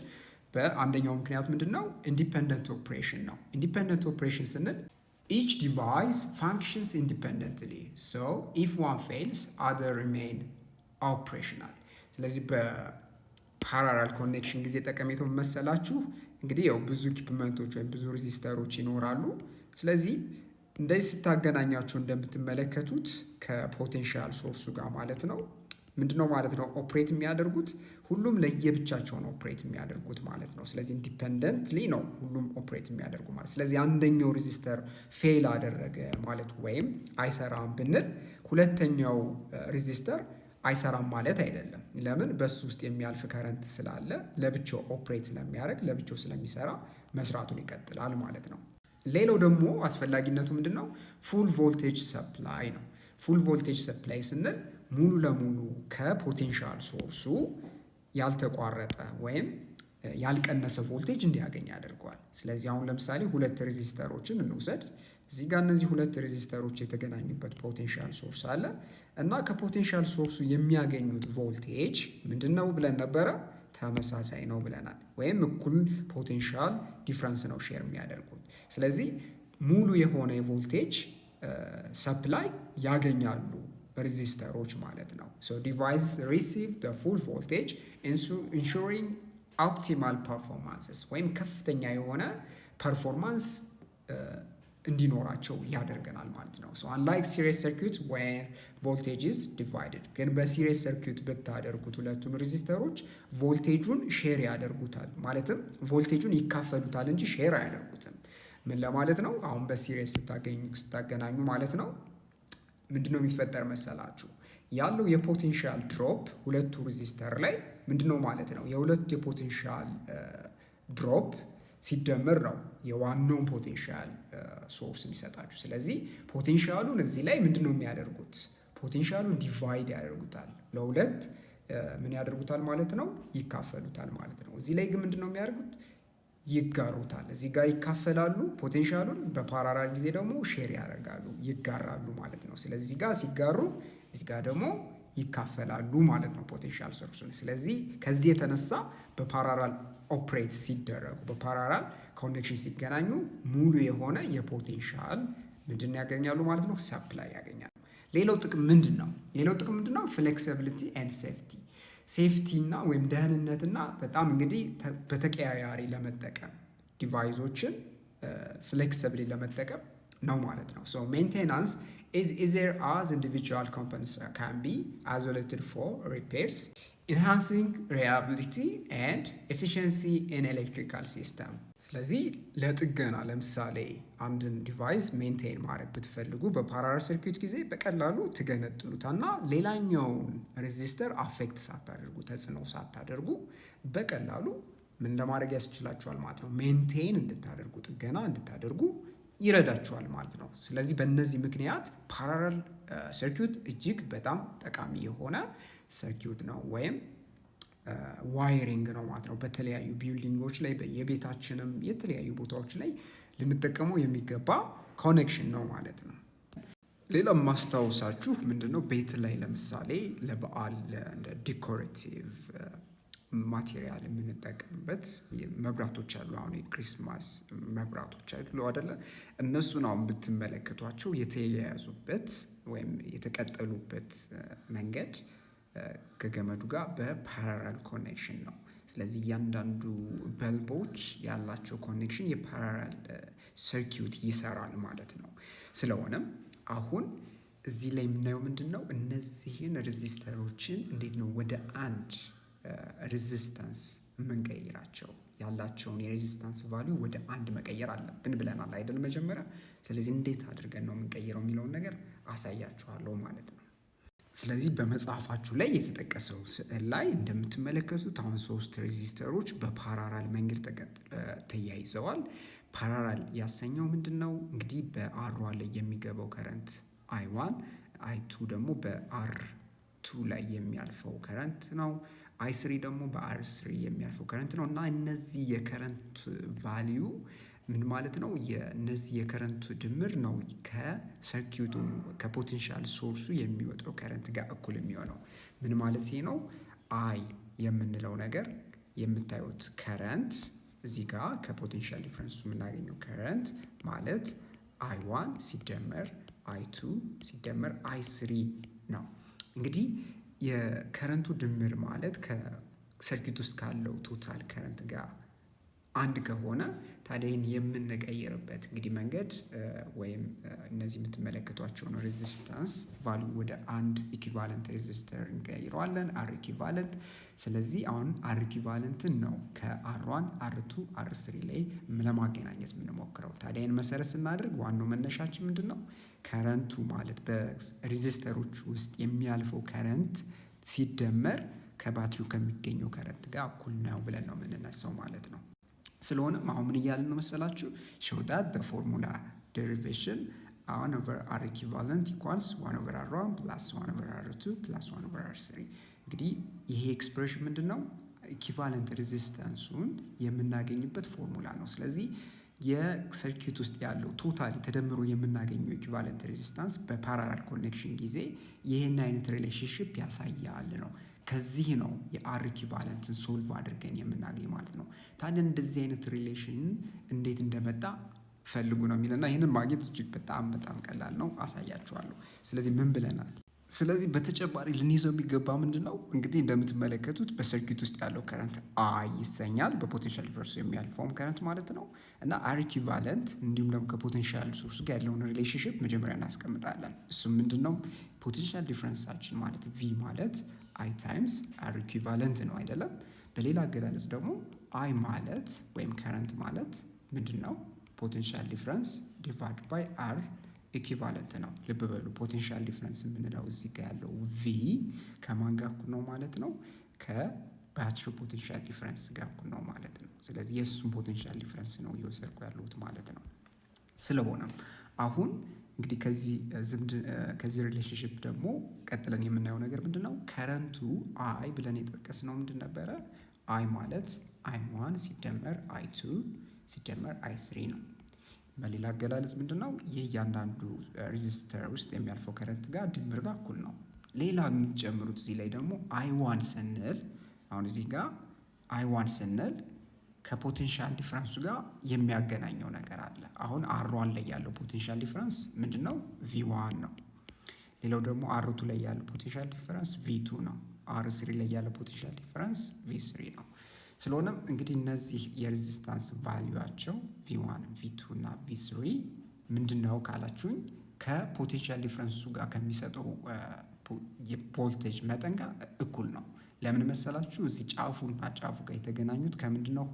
በአንደኛው ምክንያት ምንድን ነው? ኢንዲፔንደንት ኦፕሬሽን ነው። ኢንዲፔንደንት ኦፕሬሽን ስንል each device functions independently so if one fails other remain operational። ስለዚህ ፓራላል ኮኔክሽን ጊዜ ጠቀሜታው መሰላችሁ እንግዲህ ያው ብዙ ኢኩፕመንቶች ወይም ብዙ ሬዚስተሮች ይኖራሉ። ስለዚህ እንደዚህ ስታገናኛቸው እንደምትመለከቱት ከፖቴንሻል ሶርሱ ጋር ማለት ነው ምንድነው ማለት ነው ኦፕሬት የሚያደርጉት ሁሉም ለየብቻቸው ነው ኦፕሬት የሚያደርጉት ማለት ነው። ስለዚህ ኢንዲፔንደንትሊ ነው ሁሉም ኦፕሬት የሚያደርጉ ማለት። ስለዚህ አንደኛው ሬዚስተር ፌል አደረገ ማለት ወይም አይሰራም ብንል ሁለተኛው ሬዚስተር አይሰራም ማለት አይደለም። ለምን? በሱ ውስጥ የሚያልፍ ከረንት ስላለ ለብቻው ኦፕሬት ስለሚያደርግ ለብቻው ስለሚሰራ መስራቱን ይቀጥላል ማለት ነው። ሌላው ደግሞ አስፈላጊነቱ ምንድነው? ፉል ቮልቴጅ ሰፕላይ ነው። ፉል ቮልቴጅ ሰፕላይ ስንል ሙሉ ለሙሉ ከፖቴንሻል ሶርሱ ያልተቋረጠ ወይም ያልቀነሰ ቮልቴጅ እንዲያገኝ ያደርገዋል። ስለዚህ አሁን ለምሳሌ ሁለት ሬዚስተሮችን እንውሰድ። እዚህ ጋር እነዚህ ሁለት ሬዚስተሮች የተገናኙበት ፖቴንሻል ሶርስ አለ እና ከፖቴንሻል ሶርሱ የሚያገኙት ቮልቴጅ ምንድነው ብለን ነበረ? ተመሳሳይ ነው ብለናል። ወይም እኩል ፖቴንሻል ዲፍረንስ ነው ሼር የሚያደርጉት። ስለዚህ ሙሉ የሆነ የቮልቴጅ ሰፕላይ ያገኛሉ ሬዚስተሮች ማለት ነው። ሶ ዲቫይስ ሪሲቭ ዘ ፉል ቮልቴጅ ኢንሹሪንግ ኦፕቲማል ፐርፎርማንስስ ወይም ከፍተኛ የሆነ ፐርፎርማንስ እንዲኖራቸው ያደርገናል ማለት ነው። ሶ አንላይክ ሲሪየስ ሰርኪዩት ዌር ቮልቴጅ ኢዝ ዲቫይድድ፣ ግን በሲሪየስ ሰርኪዩት ብታደርጉት ሁለቱም ሬዚስተሮች ቮልቴጁን ሼር ያደርጉታል። ማለትም ቮልቴጁን ይካፈሉታል እንጂ ሼር አያደርጉትም። ምን ለማለት ነው? አሁን በሲሪየስ ስታገናኙ ማለት ነው ምንድነው የሚፈጠር መሰላችሁ? ያለው የፖቴንሻል ድሮፕ ሁለቱ ሬዚስተር ላይ ምንድነው ማለት ነው የሁለቱ የፖቴንሻል ድሮፕ ሲደመር ነው የዋናውን ፖቴንሻል ሶርስ የሚሰጣችሁ። ስለዚህ ፖቴንሻሉን እዚህ ላይ ምንድነው የሚያደርጉት? ፖቴንሻሉን ዲቫይድ ያደርጉታል፣ ለሁለት ምን ያደርጉታል ማለት ነው? ይካፈሉታል ማለት ነው። እዚህ ላይ ግን ምንድነው የሚያደርጉት? ይጋሩታል። እዚህ ጋር ይካፈላሉ ፖቴንሻሉን፣ በፓራላል ጊዜ ደግሞ ሼር ያደርጋሉ፣ ይጋራሉ ማለት ነው። ስለዚህ ጋር ሲጋሩ እዚህ ጋር ደግሞ ይካፈላሉ ማለት ነው ፖቴንሻል ሶርሱን። ስለዚህ ከዚህ የተነሳ በፓራላል ኦፕሬት ሲደረጉ በፓራላል ኮኔክሽን ሲገናኙ ሙሉ የሆነ የፖቴንሻል ምንድን ያገኛሉ ማለት ነው? ሰፕላይ ያገኛሉ። ሌላው ጥቅም ምንድን ነው? ፍሌክሲቢሊቲ ኤንድ ሴፍቲ። ሴፍቲ እና ወይም ደህንነትና በጣም እንግዲህ በተቀያያሪ ለመጠቀም ዲቫይሶችን ፍሌክሲብሊ ለመጠቀም ነው ማለት ነው። ሶ ሜንቴናንስ is easier as individual components can be isolated for repairs, enhancing reliability and efficiency in electrical system. ስለዚህ ለጥገና ለምሳሌ አንድን ዲቫይስ ሜንቴን ማድረግ ብትፈልጉ በፓራላል ሰርኪዩት ጊዜ በቀላሉ ትገነጥሉታና ሌላኛውን ሬዚስተር አፌክት ሳታደርጉ ተጽዕኖ ሳታደርጉ በቀላሉ ምን ለማድረግ ያስችላችኋል ማለት ነው። ሜንቴን እንድታደርጉ ጥገና እንድታደርጉ ይረዳችኋል ማለት ነው። ስለዚህ በእነዚህ ምክንያት ፓራላል ሰርኪዩት እጅግ በጣም ጠቃሚ የሆነ ሰርኪዩት ነው ወይም ዋይሪንግ ነው ማለት ነው። በተለያዩ ቢልዲንጎች ላይ በየቤታችንም የተለያዩ ቦታዎች ላይ ልንጠቀመው የሚገባ ኮኔክሽን ነው ማለት ነው። ሌላ ማስታወሳችሁ ምንድነው? ቤት ላይ ለምሳሌ ለበዓል እንደ ዲኮሬቲቭ ማቴሪያል የምንጠቀምበት መብራቶች አሉ። አሁን የክሪስማስ መብራቶች አይደሉ አይደለ? እነሱን አሁን ብትመለከቷቸው የተያያዙበት ወይም የተቀጠሉበት መንገድ ከገመዱ ጋር በፓራላል ኮኔክሽን ነው። ስለዚህ እያንዳንዱ በልቦች ያላቸው ኮኔክሽን የፓራላል ሰርኪዩት ይሰራል ማለት ነው። ስለሆነም አሁን እዚህ ላይ የምናየው ምንድን ነው? እነዚህን ሬዚስተሮችን እንዴት ነው ወደ አንድ ሬዚስታንስ የምንቀይራቸው? ያላቸውን የሬዚስታንስ ቫልዩ ወደ አንድ መቀየር አለብን ብለናል አይደል መጀመሪያ። ስለዚህ እንዴት አድርገን ነው የምንቀይረው የሚለውን ነገር አሳያችኋለሁ ማለት ነው። ስለዚህ በመጽሐፋችሁ ላይ የተጠቀሰው ስዕል ላይ እንደምትመለከቱት አሁን 3 ሬዚስተሮች በፓራላል መንገድ ተያይዘዋል። ፓራላል ያሰኘው ምንድን ነው እንግዲህ በአር ላይ የሚገባው ከረንት I1፣ I2 ደግሞ በአር2 ላይ የሚያልፈው ከረንት ነው። I3 ደግሞ በአር3 የሚያልፈው ከረንት ነው። እና እነዚህ የከረንት ቫልዩ ምን ማለት ነው? የነዚህ የከረንቱ ድምር ነው ከሰርኪዩቱ ከፖቴንሻል ሶርሱ የሚወጣው ከረንት ጋር እኩል የሚሆነው። ምን ማለት ነው? አይ የምንለው ነገር የምታዩት ከረንት እዚህ ጋር ከፖቴንሻል ዲፍረንሱ የምናገኘው ከረንት ማለት I1 ሲደመር I2 ሲደመር I3 ነው። እንግዲህ የከረንቱ ድምር ማለት ከሰርኪት ውስጥ ካለው ቶታል ከረንት ጋር አንድ ከሆነ ታዲያ ይህን የምንቀይርበት እንግዲህ መንገድ ወይም እነዚህ የምትመለከቷቸውን ሬዚስታንስ ቫልዩ ወደ አንድ ኢኩቫለንት ሬዚስተር እንቀይረዋለን፣ አር ኢኩቫለንት። ስለዚህ አሁን አር ኢኩቫለንትን ነው ከአር1 አር2 አር3 ላይ ለማገናኘት የምንሞክረው። ታዲያ ይህን መሰረት ስናደርግ ዋናው መነሻችን ምንድን ነው? ከረንቱ ማለት በሬዚስተሮች ውስጥ የሚያልፈው ከረንት ሲደመር ከባትሪው ከሚገኘው ከረንት ጋር እኩል ነው ብለን ነው የምንነሳው ማለት ነው። ስለሆነም አሁን ምን እያልን ነው መሰላችሁ? show that the formula derivation 1/R equivalent equals 1/R1 plus 1/R2 plus 1/R3። እንግዲህ ይሄ ኤክስፕሬሽን ምንድን ነው? ኢኩቫለንት ሬዚስታንሱን የምናገኝበት ፎርሙላ ነው። ስለዚህ የሰርኪት ውስጥ ያለው ቶታሊ ተደምሮ የምናገኘው ኢኩቫለንት ሬዚስታንስ በፓራላል ኮኔክሽን ጊዜ ይህን አይነት ሪሌሽንሽፕ ያሳያል ነው። ከዚህ ነው የአር ኢኩቫለንትን ሶልቭ አድርገን የምናገኝ ማለት ነው። ታዲያ እንደዚህ አይነት ሪሌሽን እንዴት እንደመጣ ፈልጉ ነው የሚለና ይህንን ማግኘት እጅግ በጣም ቀላል ነው፣ አሳያችኋለሁ። ስለዚህ ምን ብለናል? ስለዚህ በተጨማሪ ልንይዘው የሚገባ ምንድን ነው? እንግዲህ እንደምትመለከቱት በሰርኪት ውስጥ ያለው ከረንት አይ ይሰኛል፣ በፖቴንሻል ዲፈረንሱ የሚያልፈውም ከረንት ማለት ነው። እና አር ኢኩቫለንት እንዲሁም ደግሞ ከፖቴንሻል ሶርስ ጋር ያለውን ሪሌሽንሽፕ መጀመሪያ እናስቀምጣለን። እሱም ምንድን ነው? ፖቴንሻል ዲፈረንሳችን ማለት ቪ ማለት አይ ታይምስ አር ኢኩቫለንት ነው አይደለም? በሌላ አገላለጽ ደግሞ አይ ማለት ወይም ከረንት ማለት ምንድን ነው? ፖቴንሻል ዲፈረንስ ዲቫይድ ባይ አር ኢኩቫለንት ነው። ልብ በሉ ፖቴንሻል ዲፈረንስ የምንለው እዚህ ጋር ያለው ቪ ከማን ጋር እኩል ነው ማለት ነው? ከባትሪው ፖቴንሻል ዲፈረንስ ጋር እኩል ነው ማለት ነው። ስለዚህ የእሱም ፖቴንሻል ዲፈረንስ ነው እየወሰድኩ ያለሁት ማለት ነው። ስለሆነም አሁን እንግዲህ ከዚህ ሪሌሽንሽፕ ደግሞ ቀጥለን የምናየው ነገር ምንድን ነው? ከረንቱ አይ ብለን የጠቀስነው ምንድን ነበረ? አይ ማለት አይ1 ሲደመር አይ2 ሲደመር አይ3 ነው። በሌላ አገላለጽ ምንድን ነው? የእያንዳንዱ ሬዚስተር ውስጥ የሚያልፈው ከረንት ጋር ድምር ጋር እኩል ነው። ሌላ የምትጨምሩት እዚህ ላይ ደግሞ አይ1 ስንል አሁን እዚህ ጋር አይ1 ስንል ከፖቴንሻል ዲፈረንሱ ጋር የሚያገናኘው ነገር አለ። አሁን አር1 ላይ ያለው ፖቴንሻል ዲፈረንስ ምንድን ነው? ቪ1 ነው። ሌላው ደግሞ አር2 ላይ ያለው ፖቴንሻል ዲፈረንስ ቪ2 ነው። አር3 ላይ ያለው ፖቴንሻል ዲፈረንስ ቪ3 ነው። ስለሆነም እንግዲህ እነዚህ የሬዚስታንስ ቫልዩዋቸው ቪ1 ቪ2 እና ቪ3 ምንድን ነው ካላችሁኝ ከፖቴንሻል ዲፈረንሱ ጋር ከሚሰጠው የቮልቴጅ መጠን ጋር እኩል ነው። ለምን መሰላችሁ? እዚህ ጫፉና ጫፉ ጋር የተገናኙት ከምንድን ነው?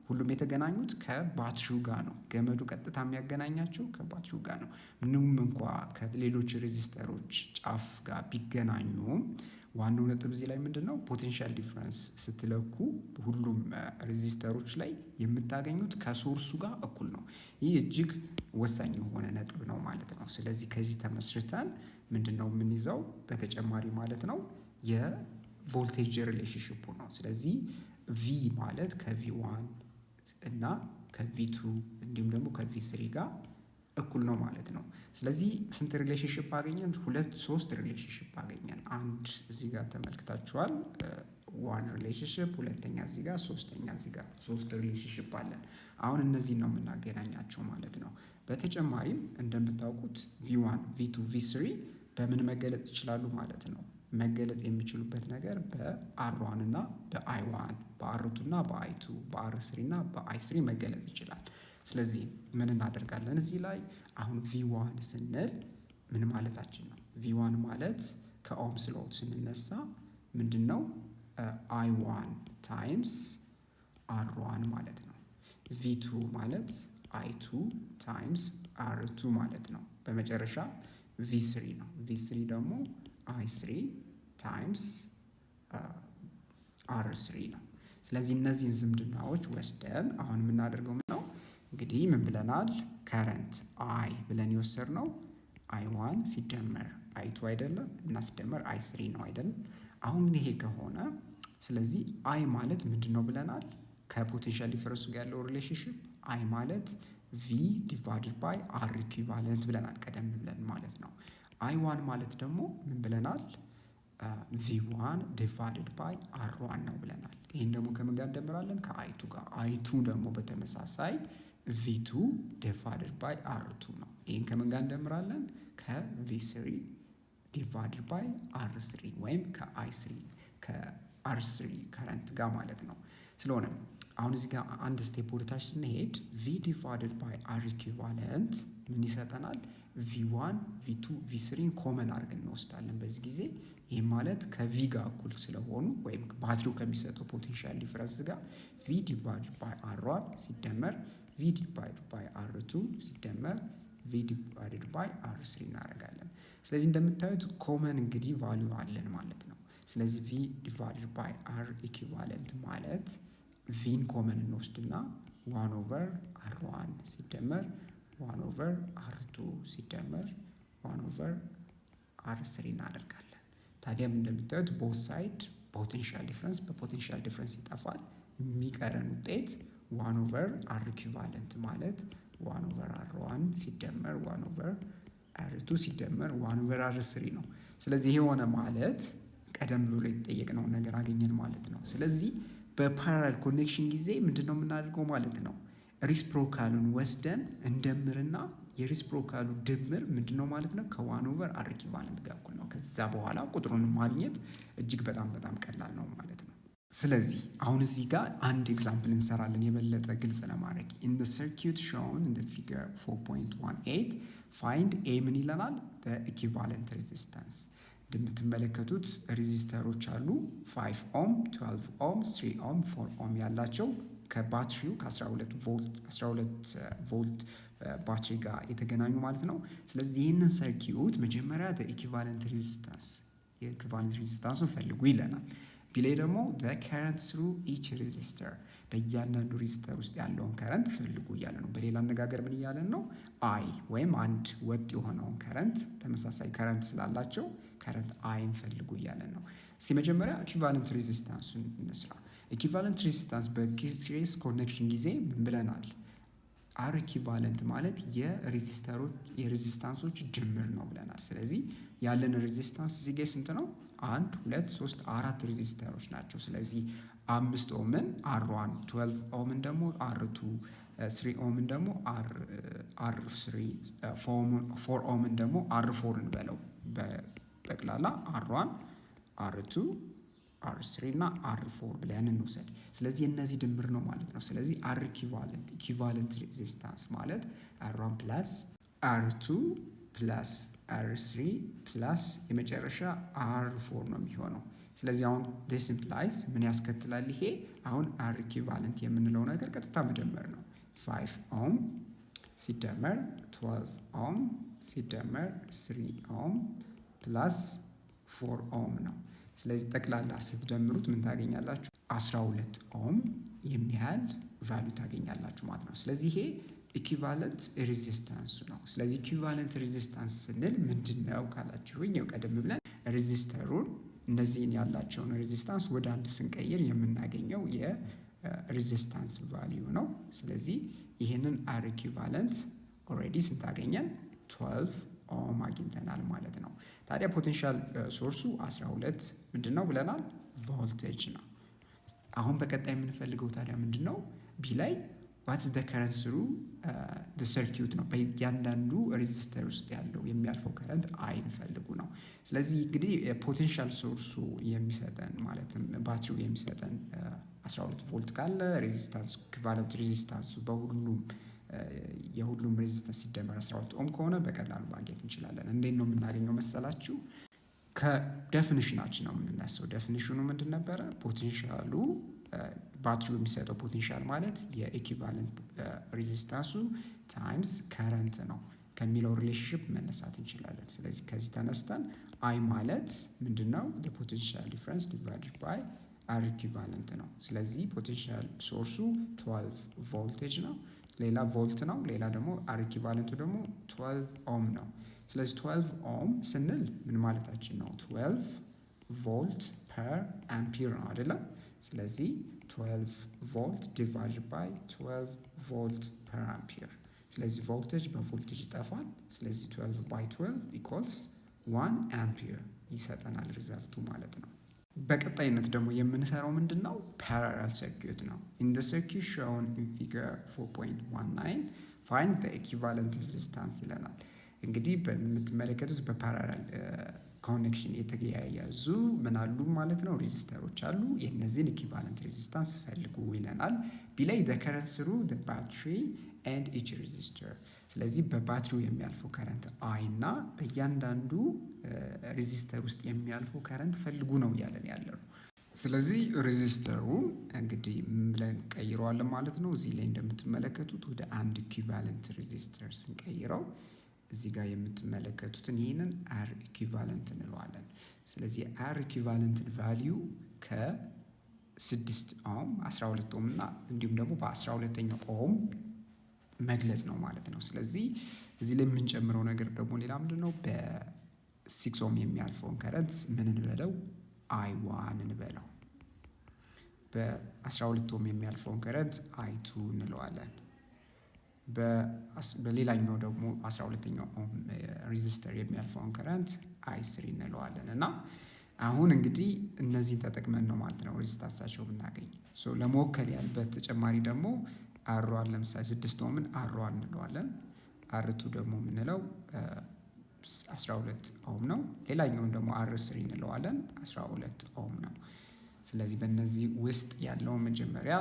ሁሉም የተገናኙት ከባትሪው ጋር ነው። ገመዱ ቀጥታ የሚያገናኛቸው ከባትሪው ጋር ነው። ምንም እንኳ ከሌሎች ሬዚስተሮች ጫፍ ጋር ቢገናኙም ዋናው ነጥብ እዚህ ላይ ምንድን ነው? ፖቴንሻል ዲፈረንስ ስትለኩ ሁሉም ሬዚስተሮች ላይ የምታገኙት ከሶርሱ ጋር እኩል ነው። ይህ እጅግ ወሳኝ የሆነ ነጥብ ነው ማለት ነው። ስለዚህ ከዚህ ተመስርተን ምንድን ነው የምንይዘው በተጨማሪ ማለት ነው የቮልቴጅ ሪሌሽንሽፑ ነው። ስለዚህ ቪ ማለት ከቪ1 እና ከቪ2 እንዲሁም ደግሞ ከቪ3 ጋር እኩል ነው ማለት ነው። ስለዚህ ስንት ሪሌሽንሽፕ አገኘን? ሶስት ሪሌሽንሽፕ አገኘን። አንድ እዚህ ጋር ተመልክታችኋል፣ ዋን ሪሌሽንሽፕ፣ ሁለተኛ እዚህ ጋር፣ ሶስተኛ እዚህ ጋር፣ ሶስት ሪሌሽንሽፕ አለን። አሁን እነዚህን ነው የምናገናኛቸው ማለት ነው። በተጨማሪም እንደምታውቁት ቪ1 ቪ2 ቪ3 በምን መገለጽ ይችላሉ ማለት ነው? መገለጽ የሚችሉበት ነገር በአር1 እና በአይ1፣ በአር2 እና በአይ2፣ በአር3 እና በአይ3 መገለጽ ይችላል። ስለዚህ ምን እናደርጋለን እዚህ ላይ አሁን ቪ1 ስንል ምን ማለታችን ነው? ቪ1 ማለት ከኦምስ ሎው ስንነሳ ምንድን ነው? አይ1 ታይምስ አር1 ማለት ነው። ቪ2 ማለት አይ2 ታይምስ አር2 ማለት ነው። በመጨረሻ ቪ3 ነው። ቪ3 ደግሞ አይ3 ታይምስ አር3 ነው። ስለዚህ እነዚህን ዝምድናዎች ወስደን አሁን የምናደርገው ነው እንግዲህ ምን ብለናል? ከረንት አይ ብለን የወሰድነው አይ1 ሲደመር አይ2 አይደለም እና ሲደመር አይ3 ነው አይደለም። አሁን ይሄ ከሆነ ስለዚህ አይ ማለት ምንድን ነው ብለናል? ከፖቴንሻል ዲፈረንሱ ጋር ያለው ሪሌሽንሽፕ አይ ማለት ቪ ዲቫይድድ ባይ አር ኢኩቫለንት ብለናል ቀደም ብለን ማለት ነው። አይ1 ማለት ደግሞ ምን ብለናል? ቪ1 ዲቫይድድ ባይ አር1 ነው ብለናል። ይህን ደግሞ ከምን ጋር እንደምራለን? ከአይ2 ጋር። አይቱ ደግሞ በተመሳሳይ ቪ2 ዲቫይድድ ባይ አር2 ነው። ይህን ከምን ጋር እንደምራለን? ከቪ3 ዲቫይድድ ባይ አር3 ወይም ከአይ3 R3 ከረንት ጋር ማለት ነው። ስለሆነ አሁን እዚህ ጋር አንድ ስቴፕ ወደታች ስንሄድ V ዲቫይድድ ባይ R ኢኩቫለንት ምን ይሰጠናል? V1 V2 V3 ኮመን አድርገን እንወስዳለን በዚህ ጊዜ። ይህ ማለት ከV ጋር እኩል ስለሆኑ ወይም ባትሪው ከሚሰጠው ፖቴንሻል ዲፍረንስ ጋር V ዲቫይድድ ባይ R1 ሲደመር V ዲቫይድድ ባይ R2 ሲደመር V ዲቫይድድ ባይ R3 እናደርጋለን። ስለዚህ እንደምታዩት ኮመን እንግዲህ ቫልዩ አለን ማለት ነው። ስለዚህ V ዲቫይድድ ባይ R ኢኩቫለንት ማለት ቪን ኮመን እንወስድና 1 ኦቨር R1 ሲደመር 1 ኦቨር R2 ሲደመር 1 ኦቨር R3 እናደርጋለን። ታዲያም እንደምታዩት ቦት ሳይድ ፖቴንሻል ዲፍረንስ በፖቴንሻል ዲፍረንስ ይጠፋል። የሚቀረን ውጤት 1 ኦቨር R ኢኩቫለንት ማለት 1 ኦቨር R1 ሲደመር 1 ኦቨር R2 ሲደመር 1 ኦቨር R3 ነው። ስለዚህ ይሄ ሆነ ማለት ቀደም ብሎ የተጠየቅነው ነገር አገኘን ማለት ነው። ስለዚህ በፓራላል ኮኔክሽን ጊዜ ምንድነው የምናደርገው ማለት ነው? ሪስፕሮካሉን ወስደን እንደምርና የሪስፕሮካሉ ድምር ምንድነው ማለት ነው? ከ1 ኦቨር R ኢኩቫለንት ጋር እኩል ነው። ከዛ በኋላ ቁጥሩን ማግኘት እጅግ በጣም ቀላል ነው ማለት ነው። ስለዚህ አሁን እዚህ ጋር አንድ ኤግዛምፕል እንሰራለን የበለጠ ግልጽ ለማድረግ in the circuit shown in the figure 4.18 find a ምን ይለናል? the equivalent resistance እንደምትመለከቱት ሬዚስተሮች አሉ 5 ኦም 12 ኦም 3 ኦም 4 ኦም ያላቸው ከባትሪው ከ12 ቮልት ባትሪ ጋር የተገናኙ ማለት ነው። ስለዚህ ይህንን ሰርኪዩት መጀመሪያ ኢኩቫለንት ሬዚስታንስ የኢኩቫለንት ሬዚስታንሱን ፈልጉ ይለናል። ቢላይ ደግሞ ከረንት ስሩ ኢች ሬዚስተር በእያንዳንዱ ሬዚስተር ውስጥ ያለውን ከረንት ፈልጉ እያለ ነው። በሌላ አነጋገር ምን እያለን ነው? አይ ወይም አንድ ወጥ የሆነውን ከረንት ተመሳሳይ ከረንት ስላላቸው ከረንት አይን ፈልጉ እያለን ነው። እስቲ መጀመሪያ ኢኩቫለንት ሬዚስታንሱን እንስራ። ኢኩቫለንት ሬዚስታንስ በሲሪስ ኮኔክሽን ጊዜ ምን ብለናል? አር ኢኩቫለንት ማለት የሬዚስታንሶች ድምር ነው ብለናል። ስለዚህ ያለን ሬዚስታንስ እዚህ ጋር ስንት ነው? 1 2 3 4 ሬዚስተሮች ናቸው። ስለዚህ 5 ኦምን R1 12 ኦምን ደግሞ R2 3 ኦምን ደግሞ R3 4 ኦምን ደግሞ R4 እንበለው በጠቅላላ R1 R2 R3 እና R4 ብለን እንውሰድ። ስለዚህ እነዚህ ድምር ነው ማለት ነው። ስለዚህ R ኢኩቫለንት ሬዚስታንስ ማለት R1 ፕላስ R2 ፕላስ R3 ፕላስ የመጨረሻ R4 ነው የሚሆነው። ስለዚህ አሁን this implies ምን ያስከትላል? ይሄ አሁን R ኢኩቫለንት የምንለው ነገር ቀጥታ መደመር ነው። 5 ኦም ሲደመር 12 ኦም ሲደመር 3 ኦም ፕላስ 4 ኦም ነው። ስለዚህ ጠቅላላ ስትደምሩት ምን ታገኛላችሁ? 12 ኦም የሚያህል ቫልዩ ታገኛላችሁ ማለት ነው። ስለዚህ ይሄ ኢኩቫለንት ሬዚስታንስ ነው። ስለዚህ ኢኩቫለንት ሬዚስታንስ ስንል ምንድነው ካላችሁኝ፣ ያው ቀደም ብለን ሬዚስተሩን እነዚህን ያላቸውን ሬዚስታንስ ወደ አንድ ስንቀይር የምናገኘው የሬዚስታንስ ቫልዩ ነው። ስለዚህ ይህንን አር ኢኩቫለንት ኦልሬዲ ስንታገኘን 12 ኦም አግኝተናል ማለት ነው። ታዲያ ፖቴንሻል ሶርሱ 12 ምንድነው ብለናል? ቮልቴጅ ነው። አሁን በቀጣይ የምንፈልገው ታዲያ ምንድነው? ቢ ላይ ዋትስ ዘ ከረንት ስሩ ዘ ሰርኪዩት ነው። በእያንዳንዱ ሬዚስተር ውስጥ ያለው የሚያልፈው ከረንት አይን ፈልጉ ነው። ስለዚህ እንግዲህ ፖቴንሻል ሶርሱ የሚሰጠን ማለትም ባትሪው የሚሰጠን 12 ቮልት ካለ ሬዚስታንስ ኢኩቫለንት ሬዚስታንሱ በሁሉም የሁሉም ሬዚስተንስ ሲደመር 12 ኦም ከሆነ በቀላሉ ማግኘት እንችላለን። እንዴት ነው የምናገኘው መሰላችሁ? ከዴፊኒሽናችን ነው የምንነሳው። ዴፊኒሽኑ ምንድን ነበረ? ፖቴንሻሉ ባትሪው የሚሰጠው ፖቴንሻል ማለት የኢኩቫለንት ሬዚስታንሱ ታይምስ ከረንት ነው ከሚለው ሪሌሽንሽፕ መነሳት እንችላለን። ስለዚህ ከዚህ ተነስተን አይ ማለት ምንድነው? የፖቴንሻል ዲፍረንስ ዲቫይድድ ባይ አር ኢኩቫለንት ነው። ስለዚህ ፖቴንሻል ሶርሱ 12 ቮልቴጅ ነው፣ ሌላ ቮልት ነው፣ ሌላ ደግሞ አር ኢኩቫለንቱ ደግሞ 12 ኦም ነው። ስለዚህ 12 ኦም ስንል ምን ማለታችን ነው? 12 ቮልት ፐር አምፒር ነው አይደለም? ስለዚህ 12 ቮልት ዲቫይድድ ባይ 12 ቮልት ፐር አምፒር። ስለዚህ ቮልቴጅ በቮልቴጅ ይጠፋል። ስለዚህ 12 ባይ 12 ኢኳልስ 1 አምፒር ይሰጠናል ሪዛልቱ ማለት ነው። በቀጣይነት ደግሞ የምንሰራው ምንድን ነው? ፓራላል ሰርኪዩት ነው። ኢን ዘ ሰርኪዩት ሾውን ኢን ፊገር 4.19 ፋይንድ ዘ ኢኩቫለንት ሬዚስታንስ ይለናል። እንግዲህ በምትመለከቱት በፓራላል ኮኔክሽን የተያያዙ ምን አሉ ማለት ነው ሬዚስተሮች አሉ። የእነዚህን ኢኩቫለንት ሬዚስታንስ ፈልጉ ይለናል። ቢላይ the current through the battery and each resistor። ስለዚህ በባትሪው የሚያልፈው ከረንት አይ እና በእያንዳንዱ ሬዚስተር ውስጥ የሚያልፈው ከረንት ፈልጉ ነው እያለን ያለ ነው። ስለዚህ ሬዚስተሩ እንግዲህ ምን ብለን ቀይረዋለን ማለት ነው። እዚህ ላይ እንደምትመለከቱት ወደ አንድ ኢኩቫለንት ሬዚስተር ስንቀይረው እዚህ ጋር የምትመለከቱትን ይህንን አር ኢኩቫለንት እንለዋለን። ስለዚህ አር ኢኩቫለንትን ቫልዩ ከ6 ኦም 12 ኦም እና እንዲሁም ደግሞ በ12ኛው ኦም መግለጽ ነው ማለት ነው። ስለዚህ እዚህ ላይ የምንጨምረው ነገር ደግሞ ሌላ ምንድን ነው? በ6 ኦም የሚያልፈውን ከረንት ምን እንበለው? I1 እንበለው። በ12 ኦም የሚያልፈውን ከረንት I2 እንለዋለን። በሌላኛው ደግሞ 12ኛው ኦም ሬዚስተር የሚያልፈውን ከረንት I3 እንለዋለን። እና አሁን እንግዲህ እነዚህን ተጠቅመን ነው ማለት ነው ሬዚስታንሳቸው ብናገኝ። ለመወከል ያህል በተጨማሪ ደግሞ አር1 ለምሳሌ 6 ኦምን አር1 እንለዋለን። አር2 ደግሞ የምንለው 12 ኦም ነው። ሌላኛውን ደግሞ አር3 እንለዋለን 12 ኦም ነው። ስለዚህ በእነዚህ ውስጥ ያለው መጀመሪያ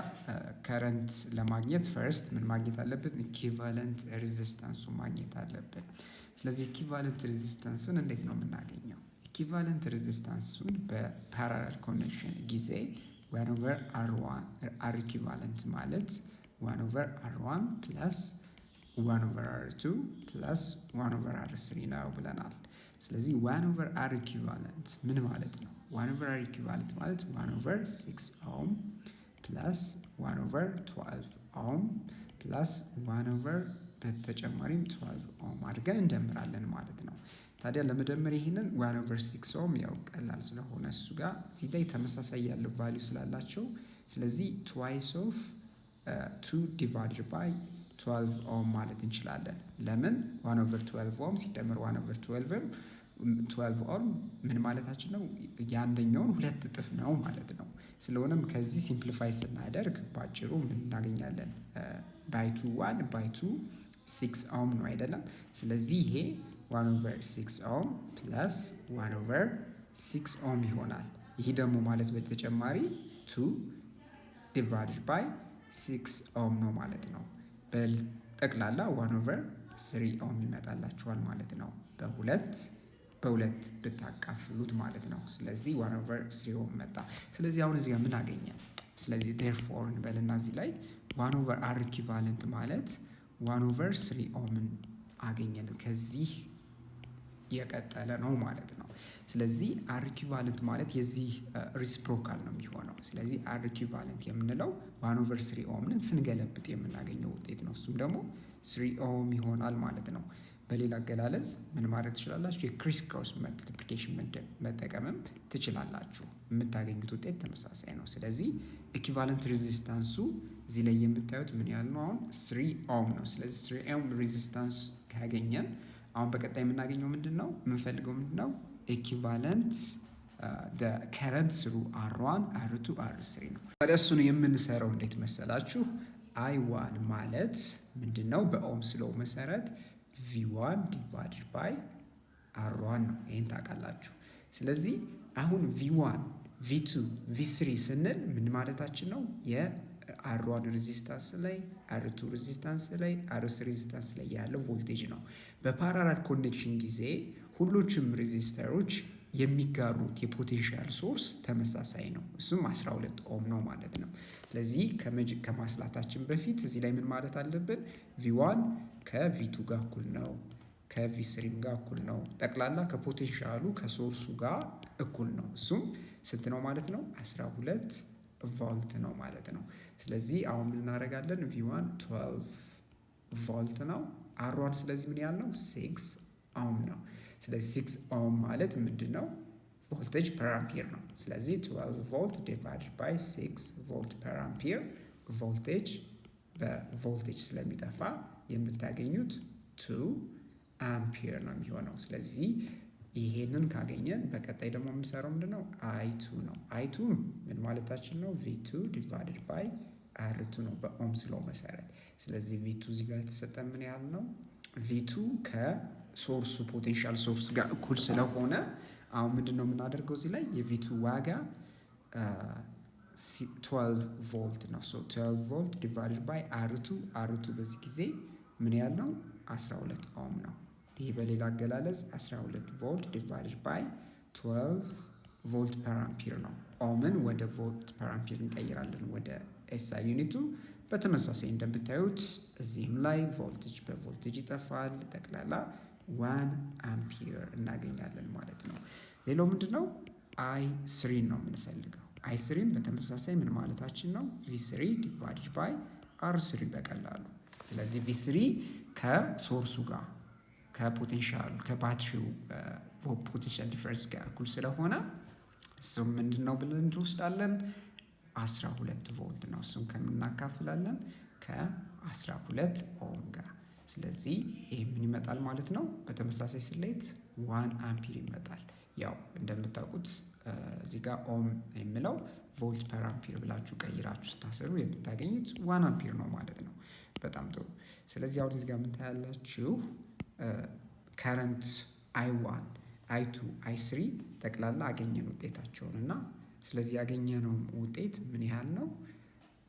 ከረንት ለማግኘት ፈርስት ምን ማግኘት አለብን? ኢኩቫለንት ሬዚስታንሱ ማግኘት አለብን። ስለዚህ ኢኩቫለንት ሬዚስታንሱን እንዴት ነው የምናገኘው? ኢኩቫለንት ሬዚስታንሱን በፓራላል ኮኔክሽን ጊዜ 1/R1 አር ኢኩቫለንት ማለት 1/R1 ፕላስ 1/R2 ፕላስ 1/R3 ነው ብለናል። ስለዚህ 1/R ኢኩቫለንት ምን ማለት ነው? 1/R ኢኩቫለንት ማለት 1/6 ኦም ፕላስ 1/12 ኦም ፕላስ 1/ በተጨማሪም 12 ኦም አድርገን እንደምራለን ማለት ነው። ታዲያ ለመደመር ይሄንን 1/6 ኦም ያው ቀላል ስለሆነ እሱ ጋር እዚህ ላይ ተመሳሳይ ያለው ቫልዩ ስላላቸው ስለዚህ twice of 2 divided by 12 ኦም ማለት እንችላለን። ለምን 1/12 ኦም ሲደመር 1/12 12 ኦም ምን ማለታችን ነው? የአንደኛውን 2 እጥፍ ነው ማለት ነው። ስለሆነም ከዚህ ሲምፕሊፋይ ስናደርግ ባጭሩ ምን እናገኛለን? ባይ 2 1 ባይ 2 6 ኦም ነው አይደለም? ስለዚህ ይሄ 1/6 ኦም ፕላስ 1/6 ኦም ይሆናል። ይሄ ደግሞ ማለት በተጨማሪ 2 ዲቫይድድ ባይ 6 ኦም ነው ማለት ነው። በጠቅላላ 1/3 ኦም ይመጣላችኋል ማለት ነው። በሁለት ብታካፍሉት ማለት ነው። ስለዚህ 1/3 ኦም መጣ። ስለዚህ አሁን እዚህ ጋር ምን አገኘን? ስለዚህ therefore እንበልና እዚህ ላይ 1/R ኢኩቫለንት ማለት 1/3 ኦምን አገኘን። ከዚህ የቀጠለ ነው ማለት ነው። ስለዚህ አር ኢኩቫለንት ማለት የዚህ ሪሲፕሮካል ነው የሚሆነው። ስለዚህ አር ኢኩቫለንት የምንለው 1/3 ኦምን ስንገለብጥ የምናገኘው ውጤት ነው። እሱም ደግሞ 3 ኦም ይሆናል ማለት ነው። በሌላ አገላለጽ ምን ማድረግ ትችላላችሁ? የክሪስ ክሮስ መልቲፕሊኬሽን መጠቀምም ትችላላችሁ። የምታገኙት ውጤት ተመሳሳይ ነው። ስለዚህ ኢኩቫለንት ሬዚስታንሱ እዚህ ላይ የምታዩት ምን ያህል ነው? አሁን 3 ኦም ነው። ስለዚህ 3 ኦም ሬዚስታንስ ካገኘን አሁን በቀጣይ የምናገኘው ምንድን ነው? የምንፈልገው ምንድን ነው? ኢኩቫለንት ከረንት ስሩ R1 R2 R3 ነው። ታዲያ እሱን የምንሰራው እንዴት መሰላችሁ? I1 ማለት ምንድን ነው? በኦምስ ሎው መሰረት V1 ዲቫይድድ ባይ R1 ነው። ይሄን ታውቃላችሁ። ስለዚህ አሁን V1 V2 V3 ስንል ምን ማለታችን ነው? የR1 ሬዚስታንስ ላይ R2 ሬዚስታንስ ላይ R3 ሬዚስታንስ ላይ ያለው ቮልቴጅ ነው። በፓራላል ኮኔክሽን ጊዜ ሁሎችም ሬዚስተሮች የሚጋሩት የፖቴንሻል ሶርስ ተመሳሳይ ነው። እሱም 12 ኦም ነው ማለት ነው። ስለዚህ ከማስላታችን በፊት እዚህ ላይ ምን ማለት አለብን? V1 ከV2 ጋር እኩል ነው፣ ከV3 ጋር እኩል ነው። ጠቅላላ ከፖቴንሻሉ ከሶርሱ ጋር እኩል ነው። እሱም ስንት ነው ማለት ነው? 12 ቮልት ነው ማለት ነው። ስለዚህ አሁን ምን እናደርጋለን? V1 12 ቮልት ነው። R1 ስለዚህ ምን ያህል ነው? 6 ኦም ነው። ስለዚህ 6 ኦም ማለት ምንድን ነው? ቮልቴጅ ፐር አምፒር ነው። ስለዚህ 12 ቮልት ዲቫይድድ ባይ 6 ቮልት ፐር አምፒር ቮልቴጅ በቮልቴጅ ስለሚጠፋ የምታገኙት 2 አምፒር ነው የሚሆነው። ስለዚህ ይሄንን ካገኘን በቀጣይ ደግሞ የምንሰራው ምንድነው? I2 ነው። I2 ምን ማለታችን ነው? V2 ዲቫይድድ ባይ R2 ነው በኦምስ ሎው መሰረት። ስለዚህ V2 እዚህ ጋር የተሰጠን ምን ያህል ነው? V2 ከሶርሱ ፖቴንሻል ሶርስ ጋር እኩል ስለሆነ አሁን ምንድን ነው የምናደርገው እዚህ ላይ የቪቱ ዋጋ 12 ቮልት ነው። 12 ቮልት ዲቫይድድ ባይ አርቱ በዚህ ጊዜ ምን ያህል ነው? 12 ኦም ነው። ይህ በሌላ አገላለጽ 12 ቮልት ዲቫይድድ ባይ 12 ቮልት ፐር አምፒር ነው። ኦምን ወደ ቮልት ፐር አምፒር እንቀይራለን ወደ ኤስአይ ዩኒቱ። በተመሳሳይ እንደምታዩት እዚህም ላይ ቮልቴጅ በቮልቴጅ ይጠፋል። ጠቅላላ 1 አምፒር እናገኛለን ማለት ነው። ሌላው ምንድነው? አይ3 ነው የምንፈልገው። አይ3 በተመሳሳይ ምን ማለታችን ነው? ቪ3 ዲቫይድድ ባይ አር3 በቀላሉ። ስለዚህ ቪ3 ከሶርሱ ጋር ከፖቴንሻል ከባትሪው ፖቴንሻል ዲፈረንስ ጋር እኩል ስለሆነ እሱም ምንድነው ብለን እንወስዳለን? 12 ቮልት ነው። እሱም ከምናካፍላለን ከ12 ኦም ጋር። ስለዚህ ይሄ ምን ይመጣል ማለት ነው? በተመሳሳይ ስሌት 1 አምፒር ይመጣል። ያው እንደምታውቁት እዚህ ጋር ኦም የሚለው ቮልት ፐር አምፒር ብላችሁ ቀይራችሁ ስታሰሩ የምታገኙት 1 አምፒር ነው ማለት ነው። በጣም ጥሩ። ስለዚህ አሁን እዚህ ጋር ምን ታያላችሁ? ከረንት I1 I2 I3 ጠቅላላ አገኘን ውጤታቸውን እና ስለዚህ ያገኘነው ውጤት ምን ያህል ነው?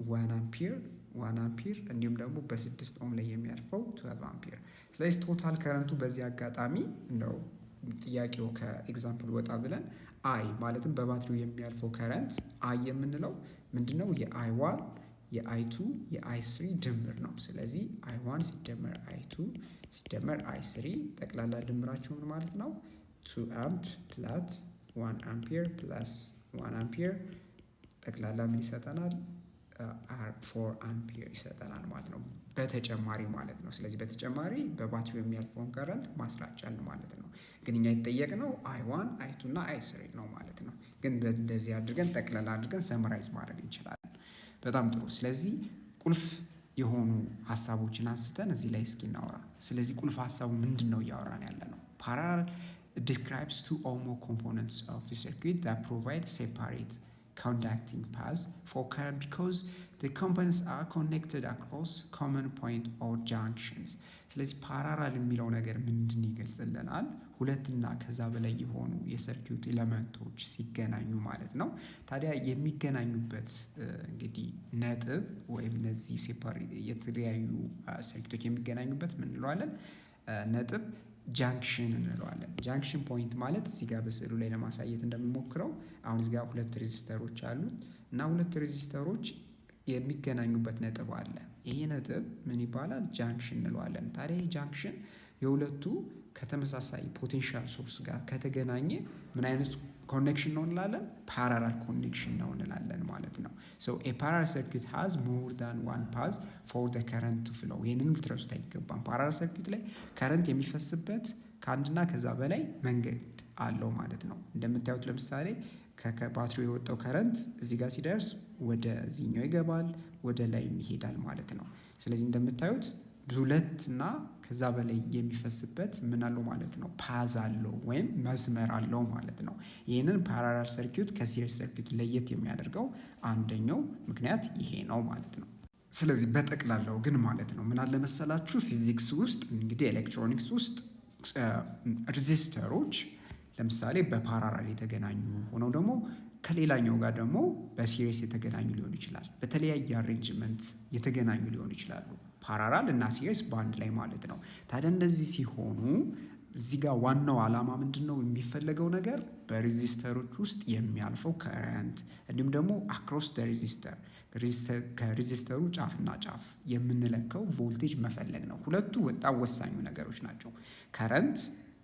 1 አምፒር እንዲሁም ደግሞ በ6 ኦም ላይ የሚያርፈው 12 አምፒር። ስለዚህ ቶታል ከረንቱ በዚህ አጋጣሚ እንደው ጥያቄው ከኤግዛምፕል ወጣ ብለን አይ ማለትም በባትሪው የሚያልፈው ከረንት አይ የምንለው ምንድነው? የአይ1 የአይ2 የአይ3 ድምር ነው። ስለዚህ አይ1 ሲደመር አይ2 ሲደመር አይ3 ጠቅላላ ድምራቸው ምን ማለት ነው? 2 አምፕ ፕላስ 1 አምፒር ፕላስ 1 አምፒር ጠቅላላ ምን ይሰጠናል? 4 አምፒር ይሰጠናል ማለት ነው። በተጨማሪ ማለት ነው። ስለዚህ በተጨማሪ በባትሪው የሚያልፈውን ከረንት ማስራት ቻልን ማለት ነው። ግን እኛ የተጠየቅነው አይ1 አይ2 እና አይ3 ነው ማለት ነው። ግን እንደዚህ አድርገን ጠቅላላ አድርገን ሰመራይዝ ማድረግ እንችላለን። በጣም ጥሩ። ስለዚህ ቁልፍ የሆኑ ሀሳቦችን አንስተን እዚህ ላይ እስኪ እናወራ። ስለዚህ ቁልፍ ሀሳቡ ምንድን ነው እያወራን ያለ ነው? ፓራላል describes two or more components of a circuit that provide separate conducting paths for current because the components are connected across common point or junctions. ስለዚህ ፓራላል የሚለው ነገር ምንድን ይገልጽልናል? ሁለትና ከዛ በላይ የሆኑ የሰርኪዩት ኤሌመንቶች ሲገናኙ ማለት ነው። ታዲያ የሚገናኙበት እንግዲህ ነጥብ ወይም እነዚህ የተለያዩ ሰርኪዩቶች የሚገናኙበት ምን እንለዋለን? ነጥብ ጃንክሽን እንለዋለን። ጃንክሽን ፖይንት ማለት እዚህ ጋር በስዕሉ ላይ ለማሳየት እንደምሞክረው አሁን እዚህ ጋር 2 ሬዚስተሮች አሉት እና 2 ሬዚስተሮች የሚገናኙበት ነጥብ አለ። ይሄ ነጥብ ምን ይባላል? ጃንክሽን እንለዋለን። ታዲያ ይሄ ጃንክሽን የሁለቱ ከተመሳሳይ ፖቴንሻል ሶርስ ጋር ከተገናኘ ምን አይነት ኮኔክሽን ነው እንላለን? ፓራላል ኮኔክሽን ነው እንላለን ማለት ነው። ሶ ኤ ፓራላል ሰርኪት ሃዝ ሞር ዳን ዋን ፓዝ ፎር ዘ ከረንት ቱ ፍሎው። ይህንን ልትረሱት አይገባም። ፓራላል ሰርኪት ላይ ከረንት የሚፈስበት ከአንድና ከዛ በላይ መንገድ አለው ማለት ነው። እንደምታዩት ለምሳሌ ከባትሪው የወጣው ከረንት እዚህ ጋር ሲደርስ ወደዚህኛው ይገባል፣ ወደ ላይ ይሄዳል ማለት ነው። ስለዚህ እንደምታዩት ሁለት እና ከዛ በላይ የሚፈስበት ምን አለው ማለት ነው? ፓዝ አለው ወይም መስመር አለው ማለት ነው። ይህንን ፓራላል ሰርኪዩት ከሲሪስ ሰርኪዩት ለየት የሚያደርገው አንደኛው ምክንያት ይሄ ነው ማለት ነው። ስለዚህ በጠቅላላው ግን ማለት ነው ምን አለ መሰላችሁ? ፊዚክስ ውስጥ እንግዲህ ኤሌክትሮኒክስ ውስጥ ሬዚስተሮች ለምሳሌ በፓራላል የተገናኙ ሆነው ደግሞ ከሌላኛው ጋር ደግሞ በሲሪስ የተገናኙ ሊሆን ይችላል። በተለያየ አሬንጅመንት የተገናኙ ሊሆን ይችላሉ። ፓራላል እና ሲሪስ በአንድ ላይ ማለት ነው። ታዲያ እንደዚህ ሲሆኑ እዚህ ጋር ዋናው ዓላማ ምንድን ነው? የሚፈለገው ነገር በሬዚስተሮች ውስጥ የሚያልፈው ከረንት እንዲሁም ደግሞ አክሮስ ደ ሬዚስተር ከሬዚስተሩ ጫፍና ጫፍ የምንለካው ቮልቴጅ መፈለግ ነው። ሁለቱ በጣም ወሳኙ ነገሮች ናቸው። ከረንት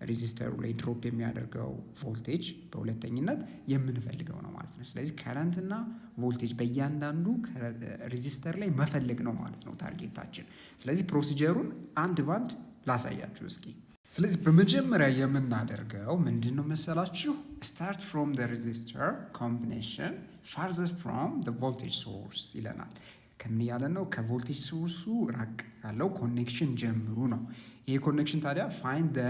ሬዚስተሩ ላይ ድሮፕ የሚያደርገው ቮልቴጅ በሁለተኝነት የምንፈልገው ነው ማለት ነው። ስለዚህ ከረንት እና ቮልቴጅ በእያንዳንዱ ሬዚስተር ላይ መፈለግ ነው ማለት ነው ታርጌታችን። ስለዚህ ፕሮሲጀሩን አንድ ባንድ ላሳያችሁ እስኪ። ስለዚህ በመጀመሪያ የምናደርገው ምንድን ነው መሰላችሁ? ስታርት ፍሮም ዘ ሬዚስተር ኮምቢኔሽን ፋርዘር ፍሮም ዘ ቮልቴጅ ሶርስ ይለናል። ከምን ያለ ነው? ከቮልቴጅ ሶርሱ ራቅ ያለው ኮኔክሽን ጀምሩ ነው። ይሄ ኮኔክሽን ታዲያ ፋይንድ ዘ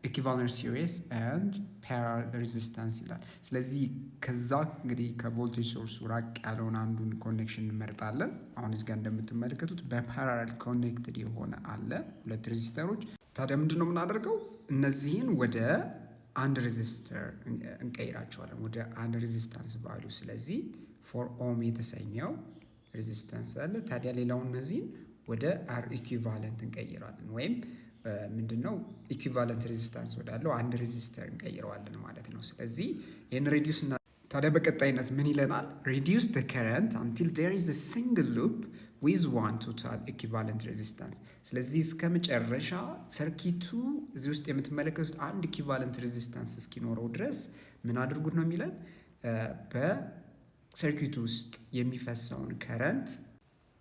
ኢኩቫለንት ሲሪስ ኤንድ ፓራላል ሬዚስታንስ ይላል። ስለዚህ ከዛ እንግዲህ ከቮልቴጅ ሶርሱ ራቅ ያለውን አንዱን ኮኔክሽን እንመርጣለን። አሁን እዚህ ጋር እንደምትመለከቱት በፓራላል ኮኔክትድ የሆነ አለ 2 ሬዚስተሮች። ታዲያ ምንድን ነው የምናደርገው? እነዚህን ወደ አንድ ሬዚስተር እንቀይራቸዋለን፣ ወደ አንድ ሬዚስታንስ ቫልዩ። ስለዚህ 4 ኦም የተሰኘው ሬዚስታንስ አለ። ታዲያ ሌላው እነዚህን ወደ አር ኢኩቫለንት እንቀይራለን፣ ወይም ምንድነው ኢኩቫለንት ሬዚስታንስ ወዳለው አንድ ሬዚስተር እንቀይረዋለን ማለት ነው። ስለዚህ ይህን ሬዲዩስ እና ታዲያ በቀጣይነት ምን ይለናል? reduce the current until there is a single loop with one total equivalent resistance። ስለዚህ እስከ መጨረሻ ሰርኪቱ እዚህ ውስጥ የምትመለከቱት አንድ ኢኩቫለንት ሬዚስታንስ እስኪኖረው ድረስ ምን አድርጉት ነው የሚለን? በሰርኪቱ ውስጥ የሚፈሰውን ከረንት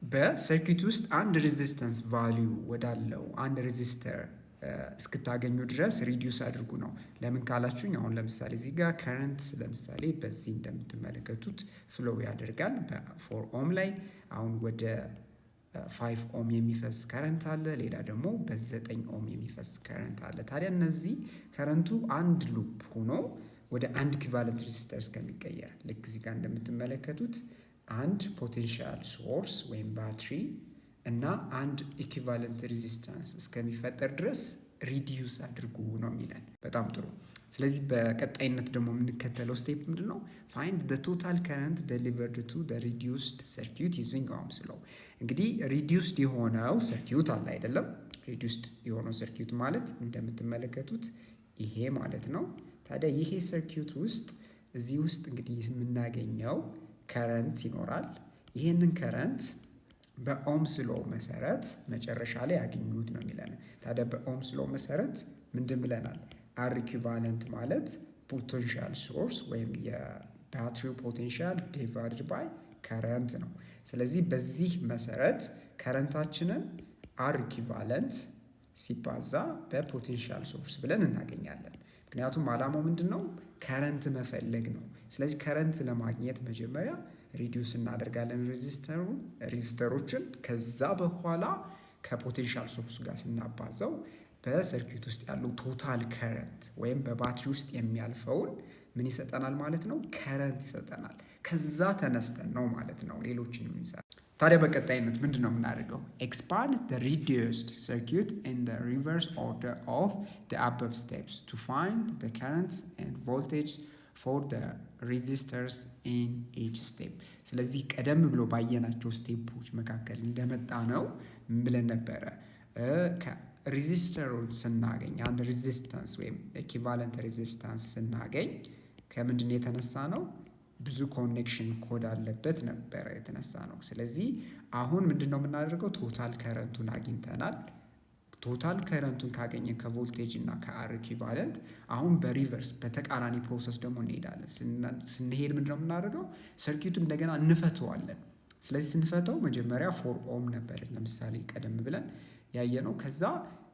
በሰርኪቱ ውስጥ አንድ ሬዚስታንስ ቫልዩ ወዳለው አንድ ሬዚስተር እስክታገኙ ድረስ ሪዲዩስ አድርጉ ነው። ለምን ካላችሁኝ አሁን ለምሳሌ እዚህ ጋር ከረንት ለምሳሌ በዚህ እንደምትመለከቱት ፍሎው ያደርጋል በ4 ኦም ላይ። አሁን ወደ 5 ኦም የሚፈስ ከረንት አለ፣ ሌላ ደግሞ በ9 ኦም የሚፈስ ከረንት አለ። ታዲያ እነዚህ ከረንቱ አንድ ሉፕ ሆኖ ወደ አንድ ኢኩቫለንት ሬዚስተር እስከሚቀየር ልክ እዚህ ጋር እንደምትመለከቱት አንድ ፖቴንሻል ሶርስ ወይም ባትሪ እና አንድ ኢኩቫለንት ሬዚስታንስ እስከሚፈጠር ድረስ ሪዲዩስ አድርጉ ነው የሚለን። በጣም ጥሩ። ስለዚህ በቀጣይነት ደግሞ የምንከተለው ስቴፕ ምንድን ነው? ፋይንድ the total current delivered to the reduced circuit using Ohm's law። እንግዲህ ሪዲዩስድ የሆነው ሰርኪዩት አለ አይደለም? ሪዲዩስድ የሆነው ሰርኪዩት ማለት እንደምትመለከቱት ይሄ ማለት ነው። ታዲያ ይሄ ሰርኪዩት ውስጥ እዚህ ውስጥ እንግዲህ የምናገኘው ከረንት ይኖራል። ይሄንን ከረንት በኦምስ ሎ መሰረት መጨረሻ ላይ ያገኙት ነው የሚለን። ታዲያ በኦምስ ሎ መሰረት ምንድን ብለናል? አር ኢኩቫለንት ማለት ፖቴንሻል ሶርስ ወይም የባትሪው ፖቴንሻል ዲቫይድድ ባይ ከረንት ነው። ስለዚህ በዚህ መሰረት ከረንታችንን አር ኢኩቫለንት ሲባዛ በፖቴንሻል ሶርስ ብለን እናገኛለን። ምክንያቱም አላማው ምንድን ነው? ከረንት መፈለግ ነው። ስለዚህ ከረንት ለማግኘት መጀመሪያ ሪዲዩስ እናደርጋለን ሬዚስተሮችን። ከዛ በኋላ ከፖቴንሻል ሶርስ ጋር ስናባዛው በሰርኪዩት ውስጥ ያለው ቶታል ከረንት ወይም በባትሪ ውስጥ የሚያልፈውን ምን ይሰጠናል ማለት ነው? ከረንት ይሰጠናል። ከዛ ተነስተን ነው ማለት ነው ሌሎችን የምንሰራ። ታዲያ በቀጣይነት ምንድን ነው የምናደርገው? expand the reduced circuit in the reverse order of the above steps to find the currents and voltage for the resistors in each step። ስለዚህ ቀደም ብሎ ባየናቸው ስቴፖች መካከል እንደመጣ ነው ብለን ነበረ። ከሬዚስተሮች ስናገኝ አንድ ሬዚስታንስ ወይም ኢኩቫለንት ሬዚስታንስ ስናገኝ ከምንድን የተነሳ ነው? ብዙ ኮኔክሽን ኮድ አለበት ነበረ የተነሳ ነው። ስለዚህ አሁን ምንድን ነው የምናደርገው? ቶታል ከረንቱን አግኝተናል። ቶታል ከረንቱን ካገኘን ከቮልቴጅ እና ከአር ኢኩቫለንት አሁን በሪቨርስ በተቃራኒ ፕሮሰስ ደግሞ እንሄዳለን። ስንሄድ ምንድን ነው የምናደርገው? ሰርኪዩቱን እንደገና እንፈተዋለን። ስለዚህ ስንፈተው መጀመሪያ 4 ኦም ነበር ለምሳሌ ቀደም ብለን ያየነው። ከዛ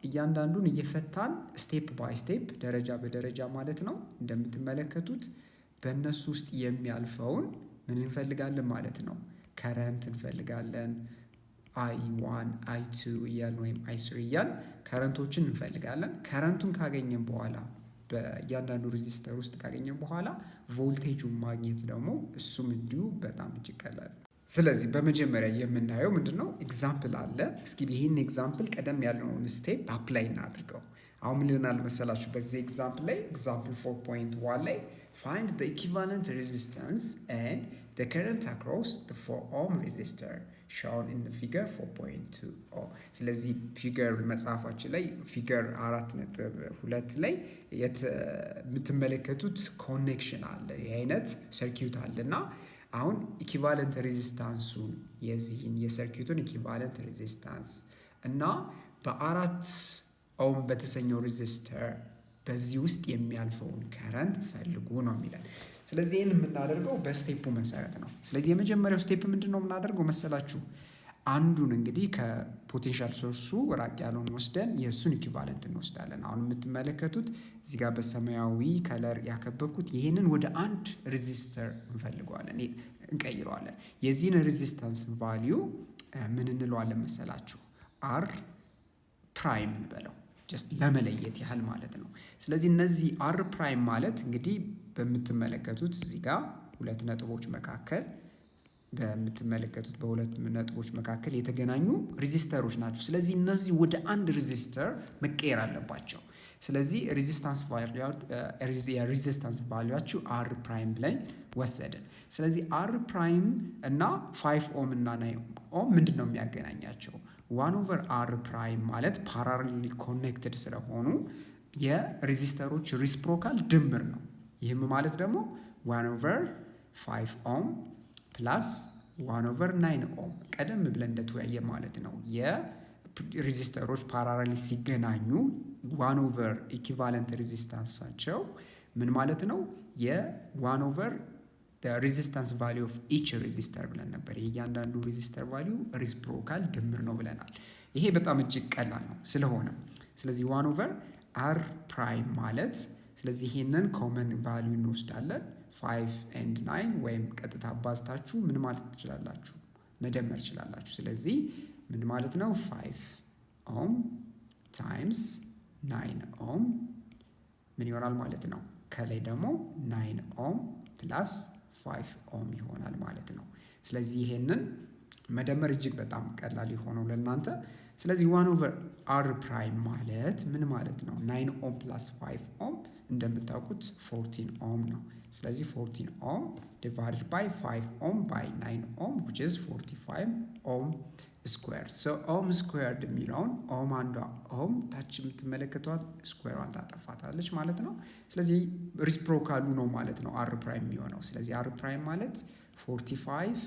እያንዳንዱን እየፈታን ስቴፕ ባይ ስቴፕ ደረጃ በደረጃ ማለት ነው እንደምትመለከቱት በእነሱ ውስጥ የሚያልፈውን ምን እንፈልጋለን ማለት ነው? ከረንት እንፈልጋለን። I1 I2 እያልን ወይም I3 እያልን ከረንቶችን እንፈልጋለን። ከረንቱን ካገኘን በኋላ በእያንዳንዱ ሬዚስተር ውስጥ ካገኘን በኋላ ቮልቴጁን ማግኘት ደግሞ እሱም እንዲሁ በጣም እጅግ ቀላል። ስለዚህ በመጀመሪያ የምናየው ምንድን ነው? ኤግዛምፕል አለ። እስኪ ይህን ኤግዛምፕል ቀደም ያለውን ስቴፕ አፕላይ እናድርገው። አሁን ምን ልናል መሰላችሁ? በዚህ ኤግዛምፕል ላይ ኤግዛምፕል 4.1 ላይ find the equivalent resistance and the current across the 4 ohm resistor shown in the figure 4.2. ስለዚህ ፊገር መጽሐፋችን ላይ ፊገር 4.2 ላይ የምትመለከቱት ኮኔክሽን አለ። የአይነት ሰርኪዩት አለና አሁን ኢኩቫለንት ሬዚስታንሱን የዚህን የሰርኪዩቱን ኢኩቫለንት ሬዚስታንስ እና በ4 ኦም በተሰኘው ሬዚስተር በዚህ ውስጥ የሚያልፈውን ከረንት ፈልጉ ነው የሚለን። ስለዚህ ይህን የምናደርገው በስቴፑ መሰረት ነው። ስለዚህ የመጀመሪያው ስቴፕ ምንድን ነው የምናደርገው መሰላችሁ? አንዱን እንግዲህ ከፖቴንሻል ሶርሱ ራቅ ያለውን ወስደን የእሱን ኢኩቫለንት እንወስዳለን። አሁን የምትመለከቱት እዚህ ጋር በሰማያዊ ከለር ያከበብኩት ይህንን ወደ አንድ ሬዚስተር እንፈልገዋለን፣ እንቀይረዋለን። የዚህን ሬዚስታንስ ቫሊዩ ምን እንለዋለን መሰላችሁ? አር ፕራይም እንበለው ጀስት ለመለየት ያህል ማለት ነው። ስለዚህ እነዚህ አር ፕራይም ማለት እንግዲህ በምትመለከቱት እዚህ ጋር ሁለት ነጥቦች መካከል በምትመለከቱት በሁለት ነጥቦች መካከል የተገናኙ ሬዚስተሮች ናቸው። ስለዚህ እነዚህ ወደ አንድ ሬዚስተር መቀየር አለባቸው። ስለዚህ የሬዚስታንስ ቫሊያችሁ አር ፕራይም ብለን ወሰድን። ስለዚህ አር ፕራይም እና 5 ኦም እና 9 ኦም ምንድን ነው የሚያገናኛቸው? 1/r ፕራይም ማለት ፓራሌሊ ኮኔክትድ ስለሆኑ የሬዚስተሮች ሪስፕሮካል ድምር ነው። ይህም ማለት ደግሞ 1/5 ኦም ፕላስ 1/9 ኦም ቀደም ብለን እንደተወያየ ማለት ነው። የሬዚስተሮች ፓራሌሊ ሲገናኙ 1/, ኢኩቫለንት ሬዚስታንሳቸው ምን ማለት ነው? የ1/, ሬዚስታንስ ቫሊዩ ኦፍ ኢች ሬዚስተር ብለን ነበር። የእያንዳንዱ ሬዚስተር ቫሊዩ ሪስፕሮካል ድምር ነው ብለናል። ይሄ በጣም እጅግ ቀላል ነው ስለሆነ ስለዚህ 1/r ፕራይም ማለት ስለዚህ ይሄንን ኮመን ቫሊዩ እንወስዳለን 5 and 9 ወይም ቀጥታ አባዝታችሁ ምን ማለት ትችላላችሁ? መደመር ትችላላችሁ። ስለዚህ ምን ማለት ነው? 5 ኦም ታይምስ 9 ኦም ምን ይሆናል ማለት ነው? ከላይ ደግሞ 9 ኦም ፕላስ 5 ኦም ይሆናል ማለት ነው። ስለዚህ ይሄንን መደመር እጅግ በጣም ቀላል የሆነው ለእናንተ። ስለዚህ 1/r ፕራይም ማለት ምን ማለት ነው? 9 ኦም ፕላስ 5 ኦም እንደምታውቁት 14 ኦም ነው። ስለዚህ 14 ኦም divided by 5 ኦም by 9 ኦም which is 45 ኦም ስኩዌር። ኦም ስኩዌርድ የሚለውን ኦም አንዷ ኦም ታች የምትመለከቷት ስኩዌሯን ታጠፋታለች ማለት ነው። ስለዚህ ሪስፕሮካሉ ነው ማለት ነው አር ፕራይም የሚሆነው። ስለዚህ አር ፕራይም ማለት 45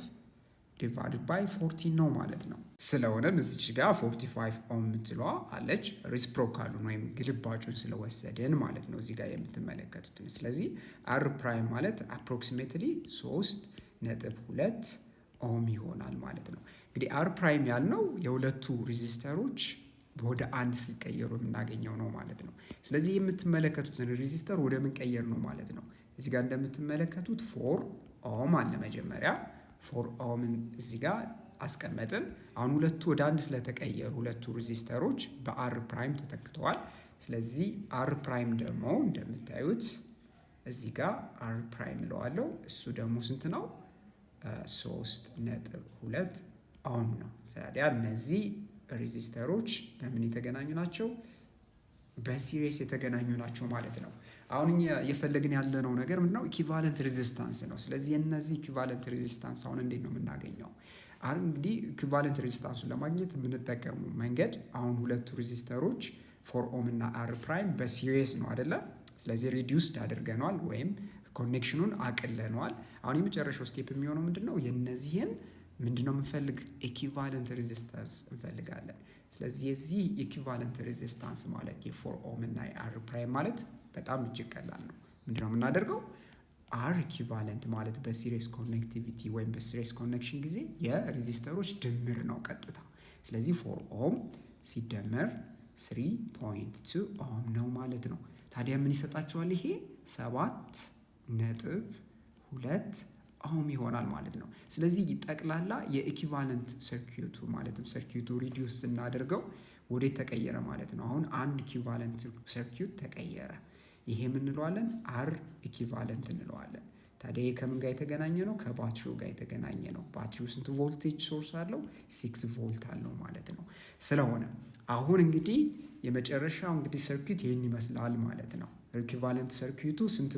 ዲቫይድድ ባይ 14 ነው ማለት ነው። ስለሆነም እዚች ጋር 45 ኦም የምትለዋ አለች ሪስፕሮካሉን ወይም ግልባጩን ስለወሰድን ማለት ነው እዚህ ጋር የምትመለከቱትን። ስለዚህ አር ፕራይም ማለት አፕሮክሲሜትሊ 3.2 ኦም ይሆናል ማለት ነው። እንግዲህ አር ፕራይም ያልነው የሁለቱ ሬዚስተሮች ወደ አንድ ሲቀየሩ የምናገኘው ነው ማለት ነው። ስለዚህ የምትመለከቱትን ሬዚስተር ወደ ምን ቀየር ነው ማለት ነው። እዚህ ጋር እንደምትመለከቱት 4 ኦም አለ መጀመሪያ 4 ኦምን እዚህ ጋር አስቀመጥን። አሁን ሁለቱ ወደ አንድ ስለተቀየሩ ሁለቱ ሬዚስተሮች በአር ፕራይም ተተክተዋል። ስለዚህ አር ፕራይም ደግሞ እንደምታዩት እዚህ ጋር አር ፕራይም እለዋለሁ። እሱ ደግሞ ስንት ነው? 3.2 ኦም ነው። ታዲያ እነዚህ ሬዚስተሮች በምን የተገናኙ ናቸው? በሲሪስ የተገናኙ ናቸው ማለት ነው። አሁን እኛ የፈለግን ያለነው ነገር ምንድነው? ኢኩቫለንት ሬዚስታንስ ነው። ስለዚህ የነዚህ ኢኩቫለንት ሬዚስታንስ አሁን እንዴት ነው የምናገኘው? አሁን እንግዲህ ኢኩቫለንት ሬዚስታንሱን ለማግኘት የምንጠቀሙ መንገድ አሁን ሁለቱ ሬዚስተሮች 4 ኦም እና አር ፕራይም በሲሪስ ነው አይደለ? ስለዚህ ሪዲዩስድ አድርገነዋል ወይም ኮኔክሽኑን አቅለነዋል። አሁን የመጨረሻው ስቴፕ የሚሆነው ምንድነው? የነዚህን ምንድነው የምንፈልግ? ኢኩቫለንት ሬዚስታንስ እንፈልጋለን። ስለዚህ የዚህ ኢኩቫለንት ሬዚስታንስ ማለት የ4 ኦም እና የአር ፕራይም ማለት በጣም እጅግ ቀላል ነው። ምንድነው የምናደርገው? አር ኢኩቫለንት ማለት በሲሪስ ኮኔክቲቪቲ ወይም በሲሪስ ኮኔክሽን ጊዜ የሬዚስተሮች ድምር ነው ቀጥታ። ስለዚህ 4 ኦም ሲደመር 3.2 ኦም ነው ማለት ነው። ታዲያ ምን ይሰጣችኋል? ይሄ 7.2 ኦም ይሆናል ማለት ነው። ስለዚህ ጠቅላላ የኢኩቫለንት ሰርኪዩቱ ማለትም ሰርኪዩቱ ሪዲዩስ ስናደርገው ወዴት ተቀየረ ማለት ነው? አሁን አንድ ኢኩቫለንት ሰርኪዩት ተቀየረ። ይሄ ምን እንለዋለን? አር ኢኩቫለንት እንለዋለን። ታዲያ ይሄ ከምን ጋር የተገናኘ ነው? ከባትሪው ጋር የተገናኘ ነው። ባትሪው ስንት ቮልቴጅ ሶርስ አለው? 6 ቮልት አለው ማለት ነው። ስለሆነ አሁን እንግዲህ የመጨረሻው እንግዲህ ሰርኪዩት ይህን ይመስላል ማለት ነው። ኢኩቫለንት ሰርኪዩቱ ስንት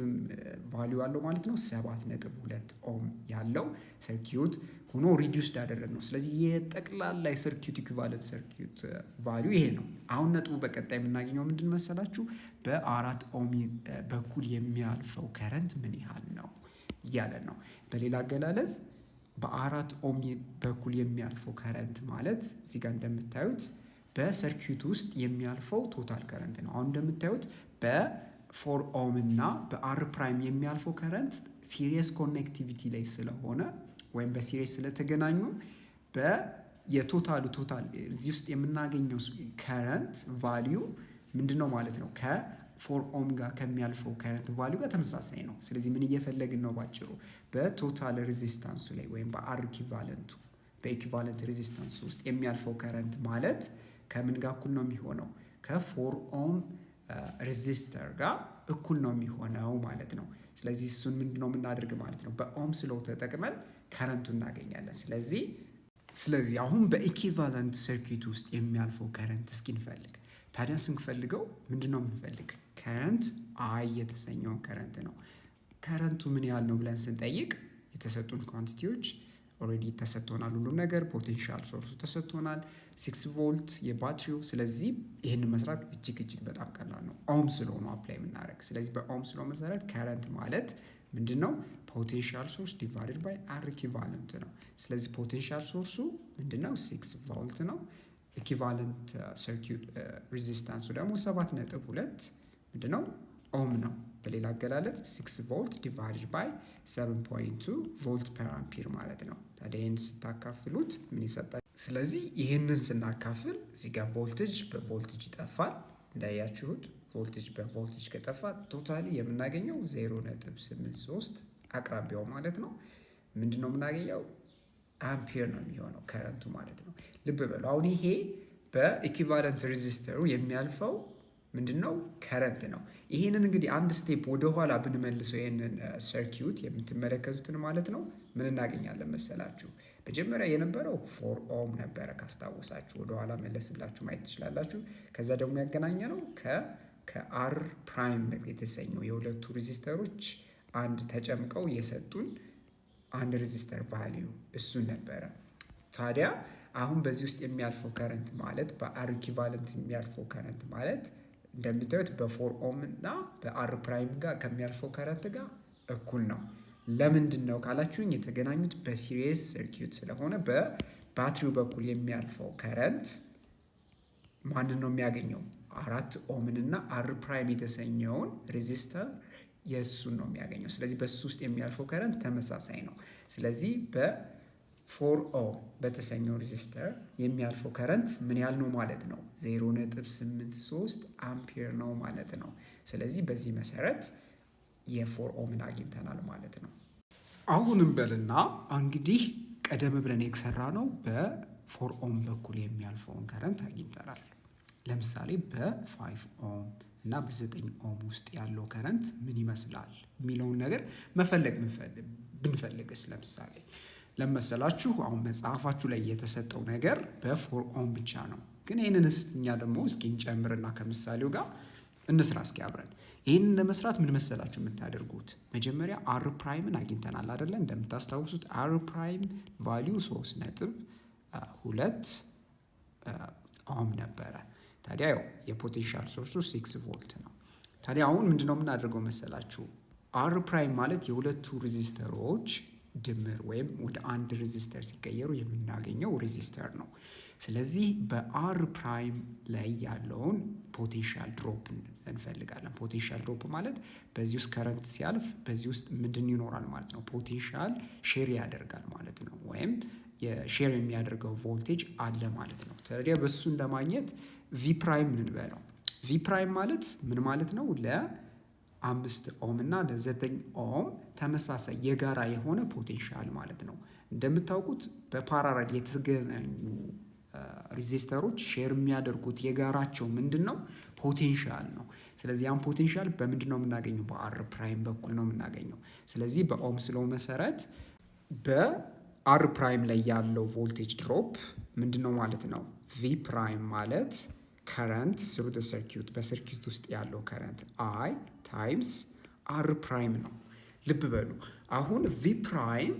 ቫልዩ አለው ማለት ነው? 7.2 ኦም ያለው ሰርኪዩት ሆኖ ሪዲዩስድ ያደረግ ነው። ስለዚህ የጠቅላላ የሰርኪዩት ኢኩቫለንት ሰርኪዩት ቫልዩ ይሄ ነው። አሁን ነጥቡ በቀጣይ የምናገኘው ምንድን መሰላችሁ? በ4 ኦም በኩል የሚያልፈው ከረንት ምን ያህል ነው እያለን ነው። በሌላ አገላለጽ በ4 ኦም በኩል የሚያልፈው ከረንት ማለት እዚህ ጋር እንደምታዩት በሰርኪዩት ውስጥ የሚያልፈው ቶታል ከረንት ነው። አሁን እንደምታዩት በ4 ኦም እና በአር ፕራይም የሚያልፈው ከረንት ሲሪየስ ኮኔክቲቪቲ ላይ ስለሆነ ወይም በሲሪየስ ስለተገናኙ የቶታል እዚህ ውስጥ የምናገኘው ከረንት ቫልዩ ምንድነው ማለት ነው? ከ4 ኦም ጋር ከሚያልፈው ከረንት ቫልዩ ጋር ተመሳሳይ ነው። ስለዚህ ምን እየፈለግን ነው ባጭሩ? በቶታል ሬዚስታንሱ ላይ ወይም በአር ኢኩቫለንቱ በኢኩቫለንት ሬዚስታንስ ውስጥ የሚያልፈው ከረንት ማለት ከምን ጋር እኩል ነው የሚሆነው? ከ4 ኦም ሬዚስተር ጋር እኩል ነው የሚሆነው ማለት ነው። ስለዚህ እሱን ምንድነው የምናደርግ ማለት ነው? በኦም ስሎው ተጠቅመን ከረንቱ እናገኛለን። ስለዚህ አሁን በኢኩቫለንት ሰርኪዩት ውስጥ የሚያልፈው ከረንት እስኪ እንፈልግ። ታዲያ ስንፈልገው ምንድነው የምንፈልግ? ከረንት አይ የተሰኘውን ከረንት ነው። ከረንቱ ምን ያህል ነው ብለን ስንጠይቅ የተሰጡን ኳንቲቲዎች ኦልሬዲ ተሰጥቶናል። ሁሉም ነገር ፖቴንሻል ሶርሱ ተሰጥቶናል፣ 6 ቮልት የባትሪው። ስለዚህ ይህንን መስራት እጅግ በጣም ቀላል ነው፣ ኦም ስለሆነ አፕላይ የምናደርግ። ስለዚህ በኦም ስሎ መሰረት ከረንት ማለት ምንድን ነው? ፖቴንሻል ሶርስ ዲቫይድድ ባይ አር ኢኩቫለንት ነው። ስለዚህ ፖቴንሻል ሶርሱ ምንድን ነው? 6 ቮልት ነው። ኢኩቫለንት ሰርኪዩት ሬዚስታንሱ ደግሞ 7.2 ምንድን ነው? ኦም ነው። በሌላ አገላለጽ 6 ቮልት ዲቫይድድ ባይ 7.2 ቮልት ፐር አምፒር ማለት ነው። ታዲያ ይህን ስታካፍሉት ምን ይሰጣል? ስለዚህ ይህንን ስናካፍል እዚህ ጋር ቮልቴጅ በቮልቴጅ ይጠፋል። እንዳያችሁት ቮልቴጅ በቮልቴጅ ከጠፋ ቶታሊ የምናገኘው 0.83 አቅራቢያው ማለት ነው ምንድን ነው የምናገኘው? አምፒር ነው የሚሆነው ከረንቱ ማለት ነው። ልብ በሉ አሁን ይሄ በኢኩቫለንት ሬዚስተሩ የሚያልፈው ምንድን ነው? ከረንት ነው። ይህንን እንግዲህ አንድ ስቴፕ ወደኋላ ብንመልሰው ይህንን ሰርኪዩት የምትመለከቱትን ማለት ነው ምን እናገኛለን መሰላችሁ? መጀመሪያ የነበረው 4 ኦም ነበረ ካስታወሳችሁ፣ ወደኋላ መለስ ብላችሁ ማየት ትችላላችሁ። ከዛ ደግሞ ያገናኘ ነው ከአር ፕራይም የተሰኘው የሁለቱ ሬዚስተሮች አንድ ተጨምቀው የሰጡን አንድ ሬዚስተር ቫሊዩ እሱን ነበረ። ታዲያ አሁን በዚህ ውስጥ የሚያልፈው ከረንት ማለት በአር ኢኩቫለንት የሚያልፈው ከረንት ማለት እንደምታዩት በ4 ኦም እና በአር ፕራይም ጋር ከሚያልፈው ከረንት ጋር እኩል ነው። ለምንድን ነው ካላችሁኝ የተገናኙት በሲሪየስ ሰርኪዩት ስለሆነ በባትሪው በኩል የሚያልፈው ከረንት ማንን ነው የሚያገኘው? 4 ኦምን እና አር ፕራይም የተሰኘውን ሬዚስተር የእሱን ነው የሚያገኘው። ስለዚህ በሱ ውስጥ የሚያልፈው ከረንት ተመሳሳይ ነው። ስለዚህ በ4 ኦም በተሰኘው ሬዚስተር የሚያልፈው ከረንት ምን ያህል ነው ማለት ነው? 0.83 አምፒር ነው ማለት ነው። ስለዚህ በዚህ መሰረት የ4 ኦምን አግኝተናል ማለት ነው። አሁንም በልና እንግዲህ ቀደም ብለን የሰራ ነው በ4 ኦም በኩል የሚያልፈውን ከረንት አግኝተናል። ለምሳሌ በ5 ኦም እና በ9 ኦም ውስጥ ያለው ከረንት ምን ይመስላል የሚለውን ነገር መፈለግ ብንፈልግስ ለምሳሌ ለመሰላችሁ አሁን መጽሐፋችሁ ላይ የተሰጠው ነገር በ4 ኦም ብቻ ነው። ግን ይህንን እኛ ደግሞ እስኪ እንጨምርና ከምሳሌው ጋር እንስራ እስኪ አብረን። ይህንን ለመስራት ምን መሰላችሁ የምታደርጉት? መጀመሪያ አር ፕራይምን አግኝተናል አይደለ? እንደምታስታውሱት አር ፕራይም ቫሊዩ 3.2 ኦም ነበረ። ታዲያ ያው የፖቴንሻል ሶርሱ 6 ቮልት ነው። ታዲያ አሁን ምንድነው የምናደርገው መሰላችሁ? አር ፕራይም ማለት የሁለቱ ሬዚስተሮች ድምር ወይም ወደ አንድ ሬዚስተር ሲቀየሩ የምናገኘው ሬዚስተር ነው። ስለዚህ በአር ፕራይም ላይ ያለውን ፖቴንሻል ድሮፕ እንፈልጋለን። ፖቴንሻል ድሮፕ ማለት በዚህ ውስጥ ከረንት ሲያልፍ በዚህ ውስጥ ምንድን ይኖራል ማለት ነው? ፖቴንሻል ሼር ያደርጋል ማለት ነው። ወይም የሼር የሚያደርገው ቮልቴጅ አለ ማለት ነው። ታዲያ በሱን ለማግኘት ቪ ፕራይም እንበለው። ቪ ፕራይም ማለት ምን ማለት ነው? ለ5 ኦም እና ለ9 ኦም ተመሳሳይ የጋራ የሆነ ፖቴንሻል ማለት ነው። እንደምታውቁት በፓራራል የተገናኙ ሬዚስተሮች ሼር የሚያደርጉት የጋራቸው ምንድን ነው? ፖቴንሻል ነው። ስለዚህ ያን ፖቴንሻል በምንድን ነው የምናገኘው? በአር ፕራይም በኩል ነው የምናገኘው። ስለዚህ በኦም ስሎ መሰረት በአር ፕራይም ላይ ያለው ቮልቴጅ ድሮፕ ምንድን ነው ማለት ነው? ቪ ፕራይም ማለት ከረንት ስሩ ደ ሰርኪዩት፣ በሰርኪዩት ውስጥ ያለው ከረንት አይ ታይምስ አር ፕራይም ነው። ልብ በሉ አሁን ቪ ፕራይም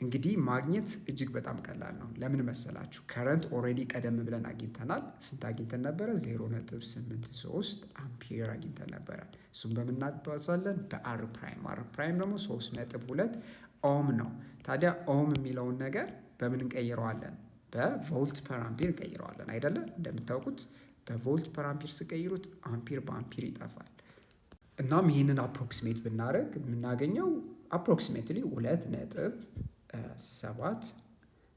እንግዲህ ማግኘት እጅግ በጣም ቀላል ነው። ለምን መሰላችሁ? ከረንት ኦልሬዲ ቀደም ብለን አግኝተናል። ስንት አግኝተን ነበረ? 0.83 አምፒር አግኝተን ነበረ። እሱም በምናባዛለን በአር ፕራይም። አር ፕራይም ደግሞ 3.2 ኦም ነው። ታዲያ ኦም የሚለውን ነገር በምን እንቀይረዋለን? በቮልት ፐር አምፒር እንቀይረዋለን አይደለ? እንደምታውቁት በቮልት ፐር አምፒር ስቀይሩት አምፒር በአምፒር ይጠፋል። እናም ይህንን አፕሮክሲሜት ብናደርግ የምናገኘው አፕሮክሲሜትሊ 2.7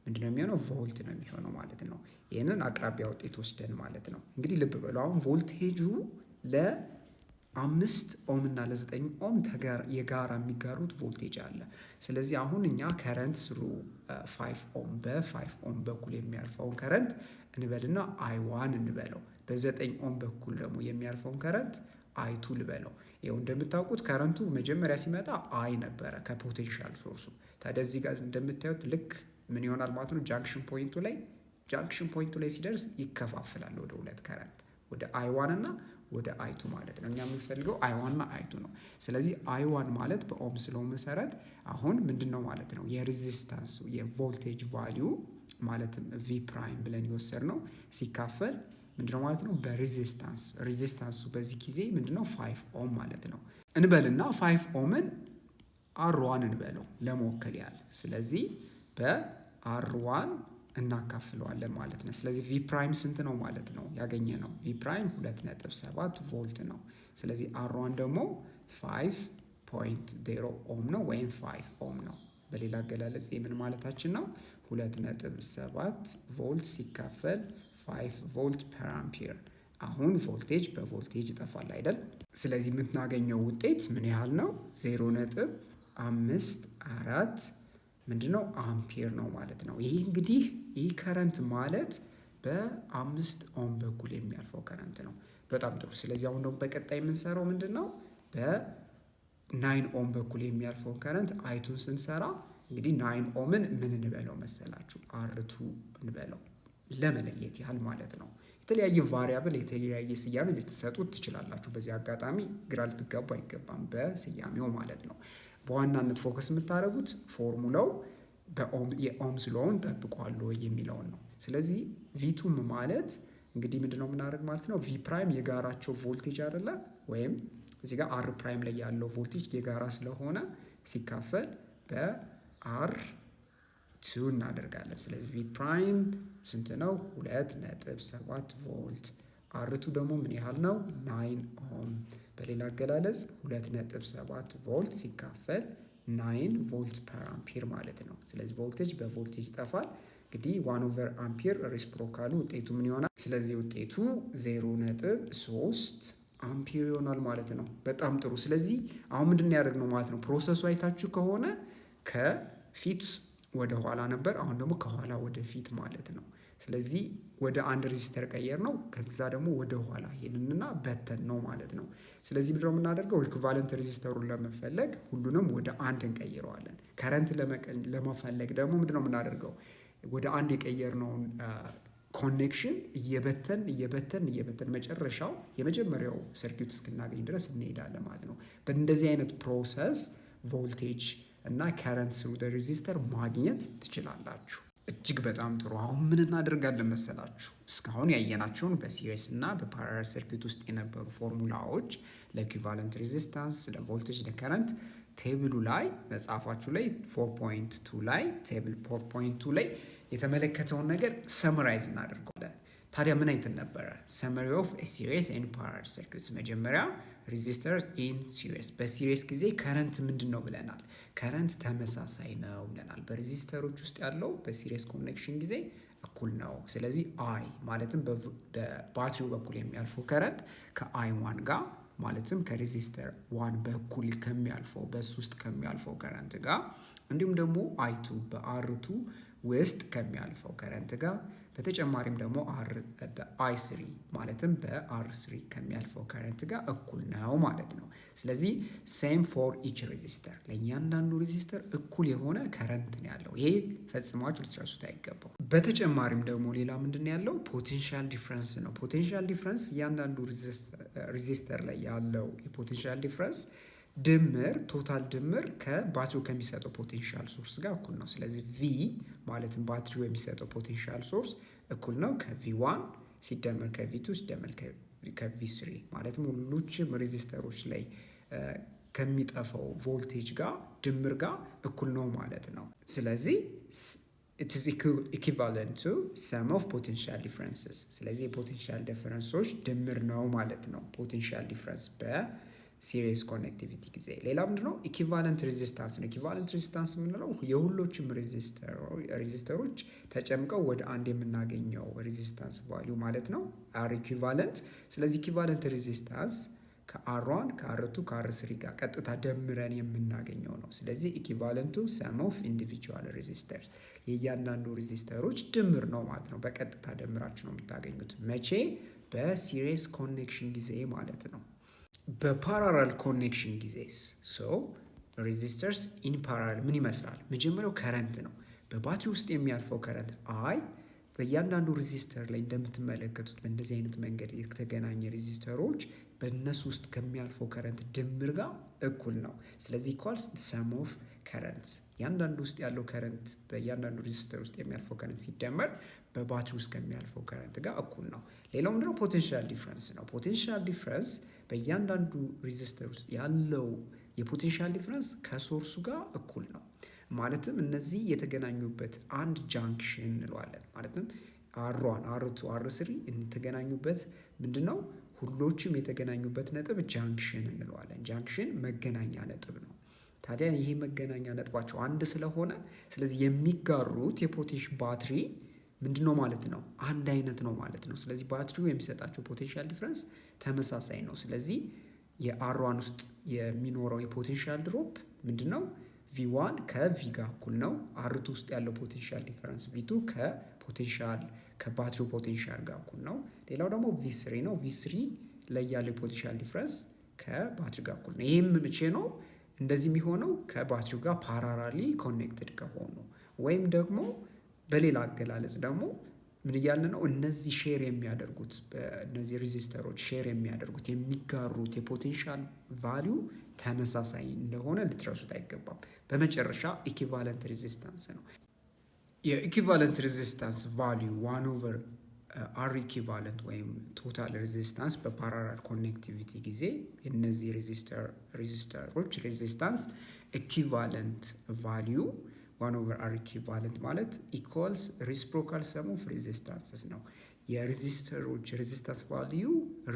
ምንድነው የሚሆነው? ቮልት ነው የሚሆነው ማለት ነው። ይህንን አቅራቢያ ውጤት ወስደን ማለት ነው። እንግዲህ ልብ በሉ አሁን ቮልቴጁ ለ5 ኦም እና ለ9 ኦም የጋራ የሚጋሩት ቮልቴጅ አለ። ስለዚህ አሁን እኛ ከረንት ስሩ 5 ኦም በ5 ኦም በኩል የሚያልፈውን ከረንት እንበልና አይ1 እንበለው። በ9 ኦም በኩል ደግሞ የሚያልፈውን ከረንት አይ2 ልበለው። ይኸው እንደምታውቁት ከረንቱ መጀመሪያ ሲመጣ አይ ነበረ ከፖቴንሻል ሶርሱ። ታዲያ እዚህ ጋር እንደምታዩት ልክ ምን ይሆናል ማለት ነው? ጃንክሽን ፖይንቱ ላይ ሲደርስ ይከፋፍላል ወደ ሁለት ከረንት። ወደ I1 እና ወደ I2 ማለት ነው። እኛ የምንፈልገው I1 እና I2 ነው። ስለዚህ I1 ማለት በኦምስ ሎው መሰረት አሁን ምንድን ነው ማለት ነው የሬዚስታንሱ የቮልቴጅ ቫሊዩ ማለትም ቪ ፕራይም ብለን የወሰድነው ሲካፈል ምንድነው ማለት ነው ሬዚስታንሱ በዚህ ጊዜ ምንድነው 5 ኦም ማለት ነው እንበልና 5 ኦምን R1 እንበለው ለመወከል ያህል። ስለዚህ በR1 እናካፍለዋለን ማለት ነው። ስለዚህ ቪ ፕራይም ስንት ነው ማለት ነው ያገኘ ነው? ቪ ፕራይም 2.7 ቮልት ነው። ስለዚህ R1 ደግሞ 5.0 ኦም ነው ወይም 5 ኦም ነው። በሌላ አገላለጽ ምን ማለታችን ነው? 2.7 ቮልት ሲካፈል 5 ቮልት ፐር አምፒር። አሁን ቮልቴጅ በቮልቴጅ ይጠፋል አይደል? ስለዚህ የምናገኘው ውጤት ምን ያህል ነው? 0.54 ምንድነው አምፒር ነው ማለት ነው። ይህ እንግዲህ ይህ ከረንት ማለት በ5 ኦም በኩል የሚያልፈው ከረንት ነው። በጣም ጥሩ። ስለዚህ አሁን ደግሞ በቀጣይ የምንሰራው ምንድነው በ9 ኦም በኩል የሚያልፈውን ከረንት አይቱን ስንሰራ እንግዲህ 9 ኦምን ምን እንበለው መሰላችሁ? R2 እንበለው ለመለየት ያህል ማለት ነው። የተለያየ ቫሪያብል የተለያየ ስያሜ ልትሰጡት ትችላላችሁ። በዚህ አጋጣሚ ግራ ልትጋቡ አይገባም በስያሜው ማለት ነው። በዋናነት ፎከስ የምታደርጉት ፎርሙላው የኦምስ ሎውን ጠብቋል ወይ የሚለውን ነው። ስለዚህ ቪቱም ማለት እንግዲህ ምንድነው የምናደርግ ማለት ነው ቪ ፕራይም የጋራቸው ቮልቴጅ አይደለ? ወይም እዚህ ጋር አር ፕራይም ላይ ያለው ቮልቴጅ የጋራ ስለሆነ ሲካፈል በR2 እናደርጋለን። ስለዚህ ቪ ፕራይም ስንት ነው? 2.7 ቮልት። R2 ደግሞ ምን ያህል ነው? 9 ኦም። በሌላ አገላለጽ 2.7 ቮልት ሲካፈል 9 ቮልት ፐር አምፒር ማለት ነው። ስለዚህ ቮልቴጅ በቮልቴጅ ይጠፋል። እንግዲህ 1 አምፒር ሬሲፕሮካሉ ውጤቱ ምን ይሆናል? ስለዚህ ውጤቱ 0.3 አምፒር ይሆናል ማለት ነው። በጣም ጥሩ። ስለዚህ አሁን ምንድን ነው ያደረግነው ማለት ነው? ፕሮሰሱ አይታችሁ ከሆነ ከፊት ወደ ኋላ ነበር። አሁን ደግሞ ከኋላ ወደ ፊት ማለት ነው። ስለዚህ ወደ አንድ ሬዚስተር ቀየር ነው። ከዛ ደግሞ ወደ ኋላ ሄድንና በተን ነው ማለት ነው። ስለዚህ ምንድነው የምናደርገው? ኢኩቫለንት ሬዚስተሩን ለመፈለግ ሁሉንም ወደ አንድ እንቀይረዋለን። ከረንት ለመፈለግ ደግሞ ምንድነው የምናደርገው? ወደ አንድ የቀየርነውን ኮኔክሽን እየበተን መጨረሻው የመጀመሪያው ሰርኪዩት እስክናገኝ ድረስ እንሄዳለን ማለት ነው። በእንደዚህ አይነት ፕሮሰስ ቮልቴጅ እና ከረንት ስሩ ሬዚስተር ማግኘት ትችላላችሁ። እጅግ በጣም ጥሩ። አሁን ምን እናደርጋለን መሰላችሁ? እስካሁን ያየናቸውን በሲሪስ እና በፓራለል ሰርኪዩት ውስጥ የነበሩ ፎርሙላዎች ለኢኩቫለንት ሬዚስታንስ፣ ለቮልቴጅ፣ ለከረንት ቴብሉ ላይ መጽሐፋችሁ ላይ 4.2 ላይ ቴብል 4.2 ላይ የተመለከተውን ነገር ሰመራይዝ እናደርገዋለን። ታዲያ ምን አይተን ነበረ? ሰመሪ ኦፍ ሲሪስ ኤንድ ፓራለል ሰርኪዩትስ። መጀመሪያ ሬዚስተር ኢን ሲሪስ፣ በሲሪስ ጊዜ ከረንት ምንድን ነው ብለናል? ከረንት ተመሳሳይ ነው ብለናል። በሬዚስተሮች ውስጥ ያለው በሲሪስ ኮኔክሽን ጊዜ እኩል ነው። ስለዚህ አይ ማለትም በባትሪው በኩል የሚያልፈው ከረንት ከአይ1 ጋር ማለትም ከሬዚስተር 1 በኩል ከሚያልፈው በሱ ውስጥ ከሚያልፈው ከረንት ጋር እንዲሁም ደግሞ I2 በR2 ውስጥ ከሚያልፈው ከረንት ጋር በተጨማሪም ደግሞ በI3 ማለትም በR3 ከሚያልፈው ከረንት ጋር እኩል ነው ማለት ነው። ስለዚህ ሴም ፎር ኢች ሬዚስተር፣ ለእያንዳንዱ ሬዚስተር እኩል የሆነ ከረንት ነው ያለው። ይሄ ፈጽማችሁ ልትረሱት አይገባው። በተጨማሪም ደግሞ ሌላ ምንድን ያለው ፖቴንሻል ዲፍረንስ ነው። ፖቴንሻል ዲፍረንስ እያንዳንዱ ሬዚስተር ላይ ያለው የፖቴንሻል ዲፍረንስ ድምር ቶታል ድምር ከባትሪው ከሚሰጠው ፖቴንሻል ሶርስ ጋር እኩል ነው። ስለዚህ ቪ ማለትም ባትሪው የሚሰጠው ፖቴንሻል ሶርስ እኩል ነው ከV1 ሲደመር ከV2 ሲደመር ከV3 ማለትም ሁሉችም ሬዚስተሮች ላይ ከሚጠፋው ቮልቴጅ ጋር ድምር ጋር እኩል ነው ማለት ነው። ስለዚህ it is equivalent to sum of potential differences። ስለዚህ የፖቴንሻል ዲፈረንሶች ድምር ነው ማለት ነው ፖቴንሻል ዲፈረንስ በሲሪስ ኮኔክቲቪቲ ጊዜ። ሌላ ምንድነው? ኢኩቫለንት ሬዚስታንስ ነው። ኢኩቫለንት ሬዚስታንስ የምንለው የሁሎችም ሬዚስተሮች ተጨምቀው ወደ አንድ የምናገኘው ሬዚስታንስ ቫልዩ ማለት ነው አር ኢኩቫለንት። ስለዚህ ኢኩቫለንት ሬዚስታንስ ከአር1 ከአር2 ከአር3 ጋር ቀጥታ ደምረን የምናገኘው ነው። ስለዚህ ኢኩቫለንቱ ሰም ኦፍ ኢንዲቪጁዋል ሬዚስተርስ የእያንዳንዱ ሬዚስተሮች ድምር ነው ማለት ነው። በቀጥታ ደምራችሁ ነው የምታገኙት። መቼ? በሲሪስ ኮኔክሽን ጊዜ ማለት ነው። በፓራላል ኮኔክሽን ጊዜስ ሬዚስተርስ ኢን ፓራላል ምን ይመስላል? መጀመሪያው ከረንት ነው። በባትሪ ውስጥ የሚያልፈው ከረንት አይ በእያንዳንዱ ሬዚስተር ላይ እንደምትመለከቱት በእንደዚህ አይነት መንገድ የተገናኘ ሬዚስተሮች በእነሱ ውስጥ ከሚያልፈው ከረንት ድምር ጋር እኩል ነው። ስለዚህ ኢኳልስ ሰም ኦፍ ከረንት እያንዳንዱ ውስጥ ያለው ከረንት በእያንዳንዱ ሬዚስተር ውስጥ የሚያልፈው ከረንት ሲደመር በባትሪ ውስጥ ከሚያልፈው ከረንት ጋር እኩል ነው። ሌላው ምንድነው? ፖቴንሻል ዲፍረንስ ነው። ፖቴንሻል ዲፍረንስ በእያንዳንዱ ሬዚስተር ውስጥ ያለው የፖቴንሻል ዲፍረንስ ከሶርሱ ጋር እኩል ነው። ማለትም እነዚህ የተገናኙበት አንድ ጃንክሽን እንለዋለን። ማለትም R1 R2 R3 የተገናኙበት ምንድነው? ሁሎችም የተገናኙበት ነጥብ ጃንክሽን እንለዋለን። ጃንክሽን መገናኛ ነጥብ ነው። ታዲያ ይሄ መገናኛ ነጥባቸው አንድ ስለሆነ ስለዚህ የሚጋሩት የፖቴንሽ ባትሪ ምንድነው ማለት ነው? አንድ አይነት ነው ማለት ነው። ስለዚህ ባትሪው የሚሰጣቸው ፖቴንሻል ዲፍረንስ ተመሳሳይ ነው። ስለዚህ የአር1 ውስጥ የሚኖረው የፖቴንሻል ድሮፕ ምንድነው? V1 ከV ጋር እኩል ነው። R2 ውስጥ ያለው ፖቴንሻል ዲፈረንስ V2 ከባትሪው ፖቴንሻል ጋር እኩል ነው። ሌላው ደግሞ V3 ነው። V3 ላይ ያለው ፖቴንሻል ዲፈረንስ ከባትሪ ጋር እኩል ነው። ይሄም መቼ ነው እንደዚህ የሚሆነው? ከባትሪው ጋር ፓራራሊ ኮኔክትድ ከሆኑ ወይም ደግሞ በሌላ አገላለጽ ደግሞ ምን እያለ ነው? እነዚህ ሼር የሚያደርጉት እነዚህ ሬዚስተሮች ሼር የሚያደርጉት የሚጋሩት የፖቴንሻል ቫሊዩ ተመሳሳይ እንደሆነ ልትረሱት አይገባም። በመጨረሻ ኢኩቫለንት ሬዚስታንስ ነው። የኢኩቫለንት ሬዚስታንስ ቫሊዩ 1/R ኢኩቫለንት ወይም ቶታል ሬዚስታንስ በፓራላል ኮኔክቲቪቲ ጊዜ እነዚህ ሬዚስተሮች ሬዚስታንስ ኢኩቫለንት ቫሊዩ 1/R ኢኩቫለንት ማለት ኢኳልስ ሪስፕሮካል ሰም ኦፍ ሬዚስታንስስ ነው። የሬዚስተሮች ሬዚስታንስ ቫልዩ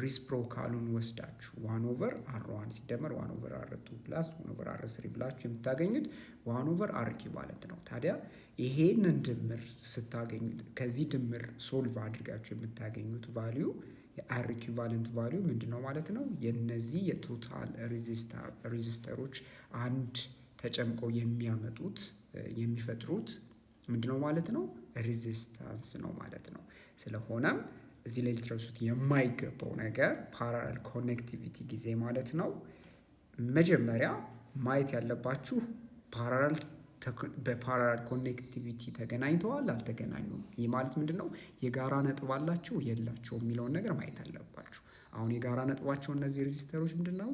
ሪስፕሮካሉን ወስዳችሁ 1/R1 ሲደመር 1/R2 ፕላስ 1/R3 ብላችሁ የምታገኙት 1/R ኢኩቫለንት ነው። ታዲያ ይሄንን ድምር ስታገኙት ከዚህ ድምር ሶልቭ አድርጋችሁ የምታገኙት ቫልዩ የአር ኢኩቫለንት ቫልዩ ምንድነው ማለት ነው? የነዚህ የቶታል ሬዚስተሮች አንድ ተጨምቀው የሚፈጥሩት ምንድነው ማለት ነው? ሬዚስታንስ ነው ማለት ነው። ስለሆነም እዚህ ላይ ልትረሱት የማይገባው ነገር ፓራላል ኮኔክቲቪቲ ጊዜ ማለት ነው መጀመሪያ ማየት ያለባችሁ በፓራላል ኮኔክቲቪቲ ተገናኝተዋል አልተገናኙም። ይህ ማለት ምንድነው? የጋራ ነጥብ አላቸው የላቸው የሚለውን ነገር ማየት አለባችሁ። አሁን የጋራ ነጥባቸው እነዚህ ሬዚስተሮች ምንድነው?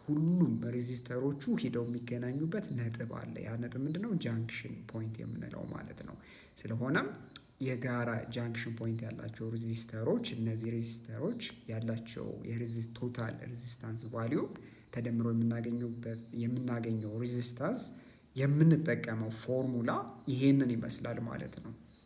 ሁሉም ሬዚስተሮቹ ሂደው የሚገናኙበት ነጥብ አለ። ያ ነጥብ ምንድነው? ጃንክሽን ፖይንት የምንለው ማለት ነው። ስለሆነም የጋራ ጃንክሽን ፖይንት ያላቸው ሬዚስተሮች እነዚህ ሬዚስተሮች ያላቸው ቶታል ሬዚስታንስ ቫልዩ ተደምሮ የምናገኘው ሬዚስታንስ የምንጠቀመው ፎርሙላ ይሄንን ይመስላል ማለት ነው።